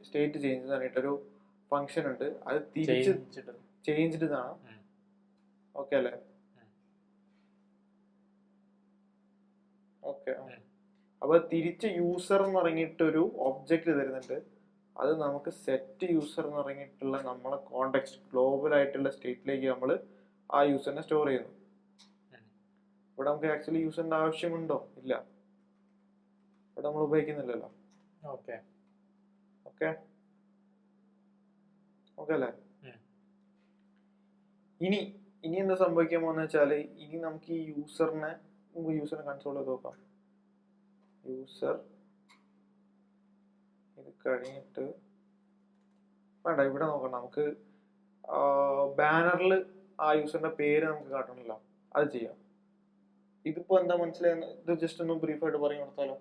state change എന്ന് പറഞ്ഞിട്ടൊരു ഫംഗ്ഷൻ ഉണ്ട്. അത് തിരിച്ച് ചേഞ്ച്ഡ് ആണ്. ഓക്കെ അല്ലേ, ഓക്കെ. അപ്പൊ തിരിച്ച് യൂസർ എന്ന് പറഞ്ഞിട്ടൊരു ഒബ്ജക്റ്റ് തരുന്നുണ്ട്. അത് നമുക്ക് സെറ്റ് യൂസർ എന്ന് പറഞ്ഞിട്ടുള്ള നമ്മളെ കോണ്ടെക്സ്റ്റ് ഗ്ലോബൽ ആയിട്ടുള്ള സ്റ്റേറ്റിലേക്ക് നമ്മൾ ആ യൂസറിനെ സ്റ്റോർ ചെയ്യുന്നു. ഇവിടെ നമുക്ക് ആക്ച്വലി യൂസറിന്റെ ആവശ്യമുണ്ടോ, ഇല്ല, ഇവിടെ നമ്മൾ ഉപയോഗിക്കുന്നില്ലല്ലോ. ഓക്കെ, ഓക്കെ, ഓക്കെ അല്ലേ. ഇനി ഇനി എന്താ സംഭവിക്കാൻ പോകുന്ന വെച്ചാൽ ഇനി നമുക്ക് ഈ യൂസറിനെ കൺസോൾ ചെയ്ത് നോക്കാം. യൂസർ ഇത് കഴിഞ്ഞിട്ട് വേണ്ട, ഇവിടെ നോക്കണം. നമുക്ക് ബാനറിൽ ആ യൂസറിന്റെ പേര് നമുക്ക് കാട്ടണമല്ലോ, അത് ചെയ്യാം. ഇതിപ്പോ എന്താ മനസ്സിലായെന്ന് ഇത് ജസ്റ്റ് ഒന്ന് ബ്രീഫായിട്ട് പറഞ്ഞു കൊടുത്താലോ.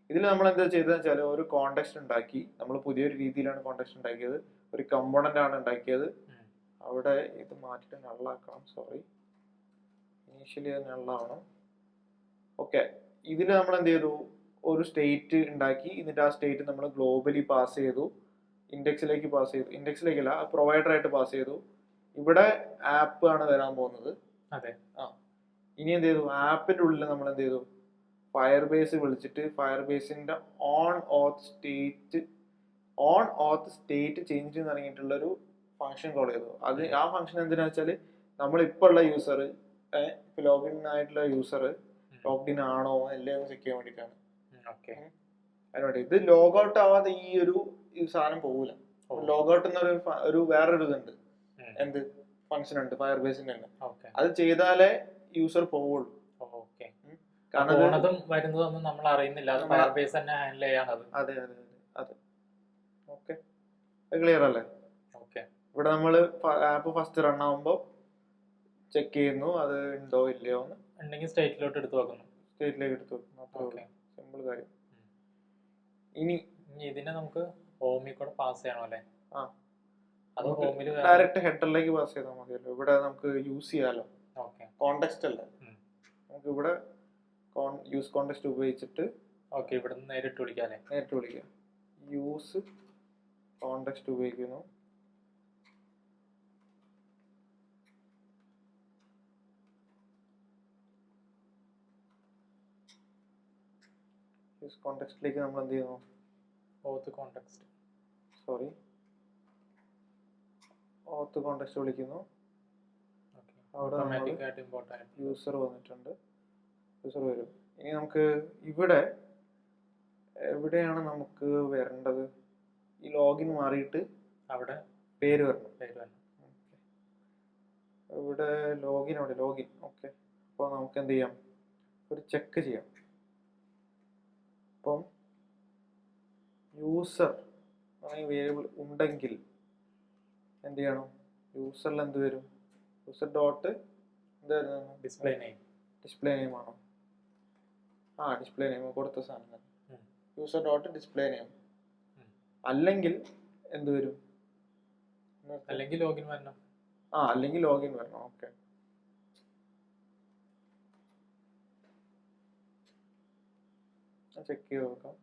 ഇതിൽ നമ്മൾ എന്താ ചെയ്തതെന്ന് വെച്ചാൽ ഒരു കോണ്ടെക്സ്റ്റ് ഉണ്ടാക്കി. നമ്മൾ പുതിയൊരു രീതിയിലാണ് കോണ്ടെക്സ്റ്റ് ഉണ്ടാക്കിയത്, ഒരു കമ്പോണന്റ് ആണ് ഉണ്ടാക്കിയത്. അവിടെ ഇത് മാറ്റിയിട്ട് നള്ളാക്കണം. സോറി, ഇനീഷ്യലി അത് നള്ളാവണം. ഓക്കെ, ഇതിൽ നമ്മൾ എന്ത് ചെയ്തു, ഒരു സ്റ്റേറ്റ് ഉണ്ടാക്കി. എന്നിട്ട് ആ സ്റ്റേറ്റ് നമ്മൾ ഗ്ലോബലി പാസ് ചെയ്തു, ഇൻഡെക്സിലേക്ക് പാസ് ചെയ്തു. ഇൻഡെക്സിലേക്കല്ല, പ്രൊവൈഡറായിട്ട് പാസ് ചെയ്തു. ഇവിടെ ആപ്പ് ആണ് വരാൻ പോകുന്നത്. അതെ. ഇനി എന്ത് ചെയ്തു, ആപ്പിന്റെ ഉള്ളിൽ നമ്മൾ എന്ത് ചെയ്തു, ഫയർബേസ് വിളിച്ചിട്ട് ഫയർബേസിന്റെ ഓൺ ഓത്ത് സ്റ്റേറ്റ് ചേഞ്ച് എന്ന് ഇറങ്ങിയിട്ടുള്ള ഒരു ഫംഗ്ഷൻ കോൾ ചെയ്തു. അത് ആ ഫംഗ്ഷൻ എന്തിനാ വെച്ചാല് നമ്മൾ ഇപ്പൊ ഉള്ള യൂസർ, ലോഗിൻ ആയിട്ടുള്ള യൂസർ ലോഗ്ഡ് ഇൻ ആണോ അല്ലേ എന്ന് ചെക്ക് ചെയ്യാൻ വേണ്ടിയിട്ടാണ്. അതിനുവേണ്ടി ഇത് ലോഗ് ഔട്ട് ആവാതെ ഈ സാധനം പോകൂല. ലോഗ് ഔട്ട് എന്നൊരു വേറൊരു ഇതുണ്ട്, എന്ത് ഫംഗ്ഷൻ ഉണ്ട് ഫയർബേസിന്റെ തന്നെ. അത് ചെയ്താലേ യൂസർ പോവുള്ളൂ. കാരണം വരുന്നതൊന്നും നമ്മൾ അറിയുന്നില്ല, അത് ഫയർബേസ് തന്നെ ഹാൻഡിൽ ചെയ്യാണത്. അതെ അതെ അതെ. ഓക്കെ, ക്ലിയർ അല്ലേ? ഇവിടെ നമ്മൾ ആപ്പ് ഫസ്റ്റ് റൺ ആവുമ്പോൾ ചെക്ക് ചെയ്യുന്നു അത് ഉണ്ടോ ഇല്ലയോ എന്ന്. ഉണ്ടെങ്കിൽ സ്റ്റേറ്റിലേക്ക് എടുത്തു വെക്കുന്നു. സിമ്പിൾ കാര്യം. ഇനി ഇതിനെ നമുക്ക് ഹോമിൽ കൂടെ പാസ് ചെയ്യണം അല്ലേ? അത് ഹോമിൽ ഡയറക്റ്റ് ഹെഡറിലേക്ക് പാസ് ചെയ്താൽ മതിയല്ലോ. ഇവിടെ നമുക്ക് യൂസ് ചെയ്യാലോ, കോണ്ടെക്സ്റ്റ് അല്ലേ. നമുക്ക് ഇവിടെ യൂസ് കോണ്ടെക്സ്റ്റ് ഉപയോഗിച്ചിട്ട് ഇവിടെ നിന്ന് നേരിട്ട് വിളിക്കാം. യൂസ് കോണ്ടെക്സ്റ്റ് ഉപയോഗിക്കുന്നു. യൂസ് കോണ്ടെക്സ്റ്റിലേക്ക് നമ്മൾ എന്ത് ചെയ്യുന്നു, ഓത്ത് കോണ്ടെക്സ്റ്റ് വിളിക്കുന്നു. അവിടെ യൂസർ വന്നിട്ടുണ്ട്, യൂസർ വരും. ഇനി നമുക്ക് ഇവിടെ എവിടെയാണ് നമുക്ക് വരേണ്ടത്, ഈ ലോഗിൻ മാറിയിട്ട് അവിടെ പേര് വരണം. ഇവിടെ ലോഗിൻ. ഓക്കെ, അപ്പോൾ നമുക്ക് എന്ത് ചെയ്യാം, ഒരു ചെക്ക് ചെയ്യാം. അപ്പം യൂസർ വേരിയബിൾ ഉണ്ടെങ്കിൽ എന്ത് ചെയ്യണം, യൂസറിൽ എന്ത് വരും, യൂസർ ഡോട്ട് എന്തായിരുന്നു, ഡിസ്പ്ലേ നെയിം ആണോ? ഡിസ്പ്ലേ നെയിം കൊടുത്ത സാധനം. User dot display name. അല്ലെങ്കിൽ എന്ത് വരും, അല്ലെങ്കിൽ ലോഗിൻ വരണം. അല്ലെങ്കിൽ ലോഗിൻ വരണം. ഓക്കെ, ചെക്ക് ചെയ്ത് നോക്കാം.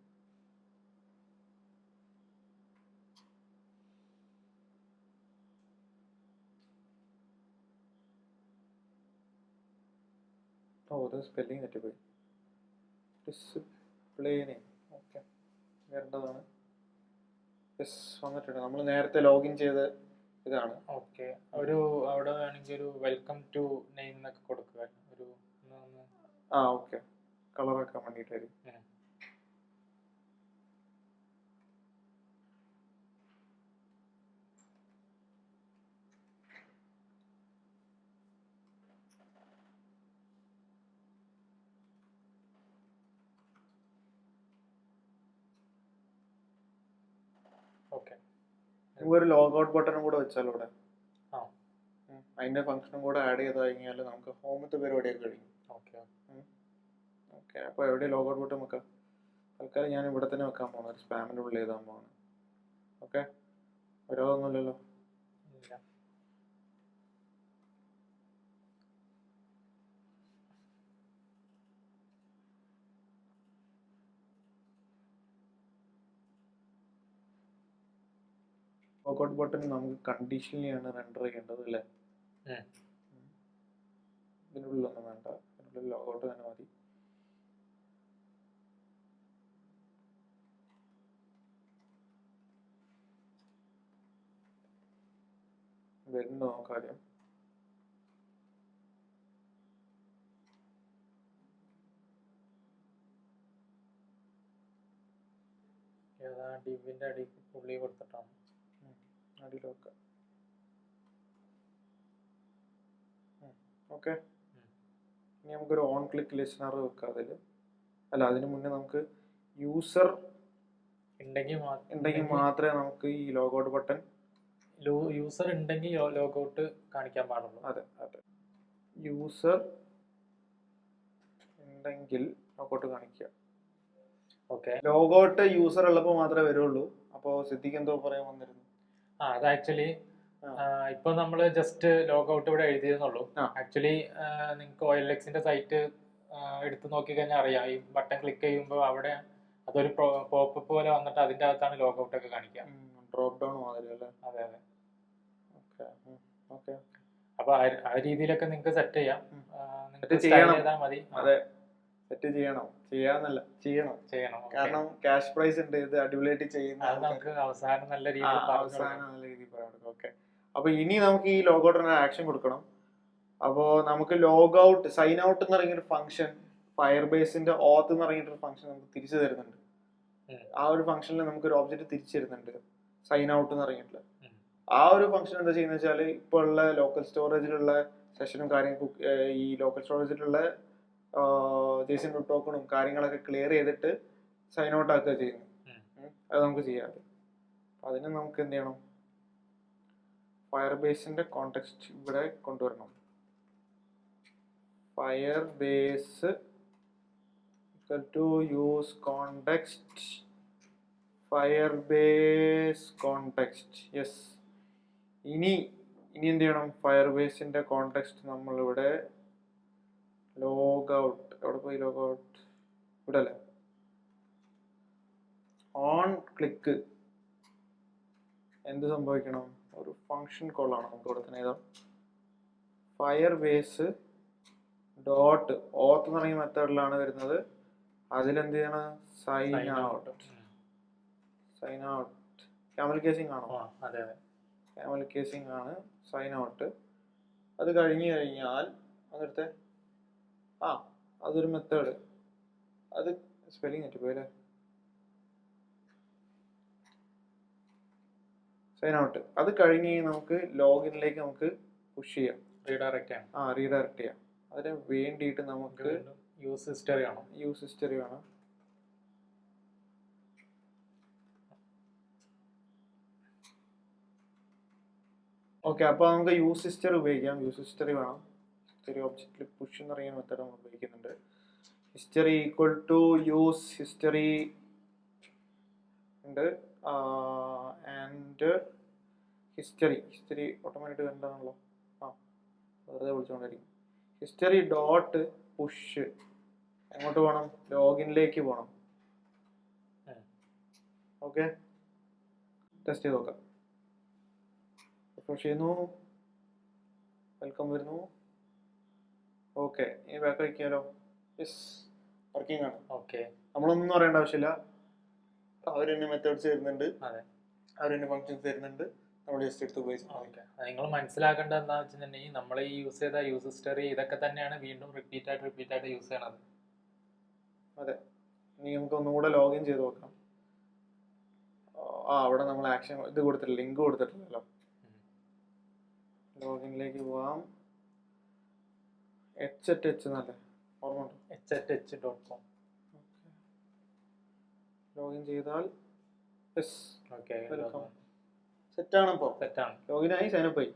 അത് സ്പെല്ലിംഗ് തെറ്റിപ്പോയി. Display name. ഓക്കെ, വരേണ്ടതാണ്. വന്നിട്ടുണ്ട്. നമ്മൾ നേരത്തെ ലോഗിൻ ചെയ്ത ഇതാണ്. ഓക്കെ, അവിടെ വേണമെങ്കിൽ ഒരു വെൽക്കം ടു നെയിം എന്നൊക്കെ കൊടുക്കുക. ഓക്കെ, കളറാക്കാൻ വേണ്ടിയിട്ടായിരിക്കും. ഒരു ലോഗ് ഔട്ട് ബട്ടണും കൂടെ വെച്ചാലോ ഇവിടെ, അതിന്റെ ഫംഗ്ഷനും കൂടെ ആഡ് ചെയ്ത് കഴിഞ്ഞാൽ നമുക്ക് ഹോമത്തെ പരിപാടിയൊക്കെ കഴിയും. ഓക്കെ, അപ്പോൾ എവിടെ ലോഗ് ഔട്ട് ബട്ടൺ വെക്കാം? തൽക്കാലം ഞാൻ ഇവിടെ തന്നെ വെക്കാൻ പോകണം, ഒരു സ്പാമിൻ്റെ ഉള്ളിൽ എഴുതാൻ പോകണം. ഓക്കെ, വരാതൊന്നുമില്ലല്ലോ. ലോഗ് ഔട്ട് ബട്ടൺ നമുക്ക് കണ്ടീഷണലിയാണ് റെൻഡർ ചെയ്യേണ്ടത് അല്ലേ? ഇതിനുള്ളിലൊന്നും വേണ്ട, ഇതിനുള്ളിൽ ലോഗ് ഔട്ട് തന്നെ മതി. വരുന്നു കാര്യം. ഡിവിന്റെ അടിയിൽ പുള്ളി കൊടുത്തിട്ടാണ് അടിയിലൊക്കെ. ഓക്കെ, ഇനി നമുക്കൊരു ഓൺ ക്ലിക്ക് ലിസണർ വെക്കാം അതിൽ. അല്ല, അതിന് മുന്നേ നമുക്ക് യൂസർ ഉണ്ടെങ്കിൽ മാത്രമേ നമുക്ക് ഈ ലോഗൗട്ട് ബട്ടൺ, യൂസർ ഉണ്ടെങ്കിൽ ലോഗൗട്ട് കാണിക്കാൻ പാടുള്ളൂ. അതെ അതെ, യൂസർ ഉണ്ടെങ്കിൽ ലോഗൗട്ട് കാണിക്കുക. ഓക്കെ, ലോഗൗട്ട് യൂസർ ഉള്ളപ്പോൾ മാത്രമേ വരുള്ളൂ. അപ്പോൾ സിദ്ദിഖ് എന്തോ പറയാൻ വന്നിരുന്നു. അത് ആക്ച്വലി ഇപ്പൊ നമ്മള് ജസ്റ്റ് ലോഗൗട്ട് ഇവിടെ എഴുതിയെന്നുള്ളൂ. ആക്ച്വലി നിങ്ങൾക്ക് OLXന്റെ സൈറ്റ് എടുത്തു നോക്കി കഴിഞ്ഞാൽ അറിയാം, ഈ ബട്ടൺ ക്ലിക്ക് ചെയ്യുമ്പോൾ അവിടെ അതൊരു പോപ്പപ്പ് പോലെ വന്നിട്ട് അതിന്റെ അകത്താണ് ലോഗൗട്ട് ഒക്കെ കാണിക്കുക. ഡ്രോപ്പ് ഡൗൺ മാതിരി അല്ലേ? അതെ അതെ. ഓക്കെ, അപ്പൊ ആ രീതിയിലൊക്കെ നിങ്ങൾക്ക് സെറ്റ് ചെയ്യാം. മതി. അതെ, സെറ്റ് ചെയ്യണം, ചെയ്യണം. കാരണം ക്യാഷ് പ്രൈസ് ഉണ്ട്, ഇത് അടിപൊളിയായിട്ട് ചെയ്യുന്ന നമുക്ക് അവസാനം നല്ല രീതിയിൽ പറയാം. ഓക്കെ, അപ്പൊ ഇനി നമുക്ക് ഈ ലോഗൗട്ടിന് ആക്ഷൻ കൊടുക്കണം. അപ്പോൾ നമുക്ക് ലോഗൗട്ട് സൈൻ ഔട്ട് എന്ന് പറയുന്ന ഒരു ഫംഗ്ഷൻ ഫയർ ബേസിന്റെ ഓത്ത് എന്ന് പറയുന്ന ഫംഗ്ഷൻ നമുക്ക് തിരിച്ചു തരുന്നുണ്ട്. ആ ഒരു ഫംഗ്ഷനിൽ നമുക്ക് ഒരു ഓബ്ജക്റ്റ് തിരിച്ചു തരുന്നുണ്ട്, സൈൻ ഔട്ട് എന്ന് പറഞ്ഞിട്ടുള്ള. ആ ഒരു ഫംഗ്ഷൻ എന്താ ചെയ്യുന്നത് വെച്ചാൽ, ഇപ്പോൾ ഉള്ള ലോക്കൽ സ്റ്റോറേജിലുള്ള സെഷനും കാര്യങ്ങളും, ഈ ലോക്കൽ സ്റ്റോറേജിലുള്ള JSON ടോക്കണും കാര്യങ്ങളൊക്കെ ക്ലിയർ ചെയ്തിട്ട് സൈൻ ഔട്ട് ആക്കുക ചെയ്യുന്നു. അത് നമുക്ക് ചെയ്യാതെ. അതിന് നമുക്ക് എന്ത് ചെയ്യണം, ഫയർ ബേസിന്റെ കോണ്ടെക്സ്റ്റ് ഇവിടെ കൊണ്ടുവരണം. Fire base to use context, fire base context. Yes, ഇനി എന്ത് ചെയ്യണം, ഫയർ ബേസിന്റെ കോണ്ടെക്സ്റ്റ് നമ്മളിവിടെ ലോഗൗട്ട്, എവിടെ പോയി ലോഗൗട്ട്, ഇവിടെ അല്ലേ, ഓൺ ക്ലിക്ക് എന്ത് സംഭവിക്കണം, ഒരു ഫംഗ്ഷൻ കോളാണ് നമുക്ക് ഇവിടെ തന്നെ എഴുതാം. ഫയർ ബേസ് ഡോട്ട് ഓത്ത് എന്ന് പറയുന്ന മെത്തേഡിലാണ് വരുന്നത്. അതിലെന്ത് ചെയ്യണം, സൈൻ ഔട്ട്. ക്യാമൽ കേസിംഗ് ആണോ? അതെ, ക്യാമൽ കേസിംഗ് ആണ് സൈൻ ഔട്ട്. അത് കഴിഞ്ഞാൽ അതെടുത്തെ അതൊരു മെത്തേഡ്, അത് സ്പെല്ലിംഗ് തെറ്റിപ്പോയല്ലേ, സൈൻ ഔട്ട്. അത് കഴിഞ്ഞ് നമുക്ക് ലോഗിനിലേക്ക് നമുക്ക് പുഷ് ചെയ്യാം, റീഡയറക്റ്റ് ചെയ്യാം. അതിന് വേണ്ടിയിട്ട് നമുക്ക് യൂസ് ഹിസ്റ്ററി വേണം. ഓക്കെ, അപ്പോൾ നമുക്ക് യൂസ് ഹിസ്റ്ററി ഉപയോഗിക്കാം. യൂസ് ഹിസ്റ്ററി വേണം. ഹിസ്റ്ററി ഓബ്ജക്റ്റിൽ പുഷ് എന്ന് പറയുന്ന മെത്തേഡ് നമ്മൾ ഉപയോഗിക്കുന്നുണ്ട്. History equal to use history ഉണ്ട്. ആൻഡ് ഹിസ്റ്ററി ഓട്ടോമാറ്റിക് എന്താണല്ലോ, വെറുതെ വിളിച്ചുകൊണ്ടിരിക്കും. ഹിസ്റ്ററി ഡോട്ട് പുഷ് എങ്ങോട്ട് പോകണം, ലോഗിനിലേക്ക് പോകണം. ഓക്കെ, ടെസ്റ്റ് ചെയ്ത് നോക്കാം. റിഫ്രഷ് ചെയ്യുന്നു, വെൽക്കം വരുന്നു. ഓക്കെ, ഇനി ബാക്ക് അടിക്കാലോ. യെസ്, വർക്കിംഗ് ആണ്. ഓക്കെ, നമ്മളൊന്നും അറിയേണ്ട ആവശ്യമില്ല. അവർ തന്നെ മെത്തേഡ്സ് തരുന്നുണ്ട്, അവർ തന്നെ ഫങ്ഷൻസ് തരുന്നുണ്ട്. നമ്മൾ ജസ്റ്റ് എടുത്ത് ഉപയോഗിച്ചു. നിങ്ങൾ മനസ്സിലാക്കേണ്ടത് എന്താണെന്ന് വെച്ചിട്ടുണ്ടെങ്കിൽ നമ്മൾ ഈ യൂസ് ചെയ്ത യൂസ് ഹിസ്റ്ററി ഇതൊക്കെ തന്നെയാണ് വീണ്ടും റിപ്പീറ്റ് ആയിട്ട് യൂസ് ചെയ്യണത്. അതെ, ഇനി നമുക്ക് ഒന്നുകൂടെ ലോഗിൻ ചെയ്ത് നോക്കാം. അവിടെ നമ്മൾ ആക്ഷൻ ഇത് കൊടുത്തിട്ടില്ല, ലിങ്ക് കൊടുത്തിട്ടില്ലല്ലോ. ലോഗിനിലേക്ക് പോവാം. h@h എന്നല്ലേ, ഓർമ്മ ഉണ്ടോ? h@h.com. ലോഗിൻ ചെയ്താൽ വെൽക്കം. സെറ്റാണ്. ഇപ്പോൾ സെറ്റാണ്, ലോഗിനായി സൈനപ്പ് ആയി.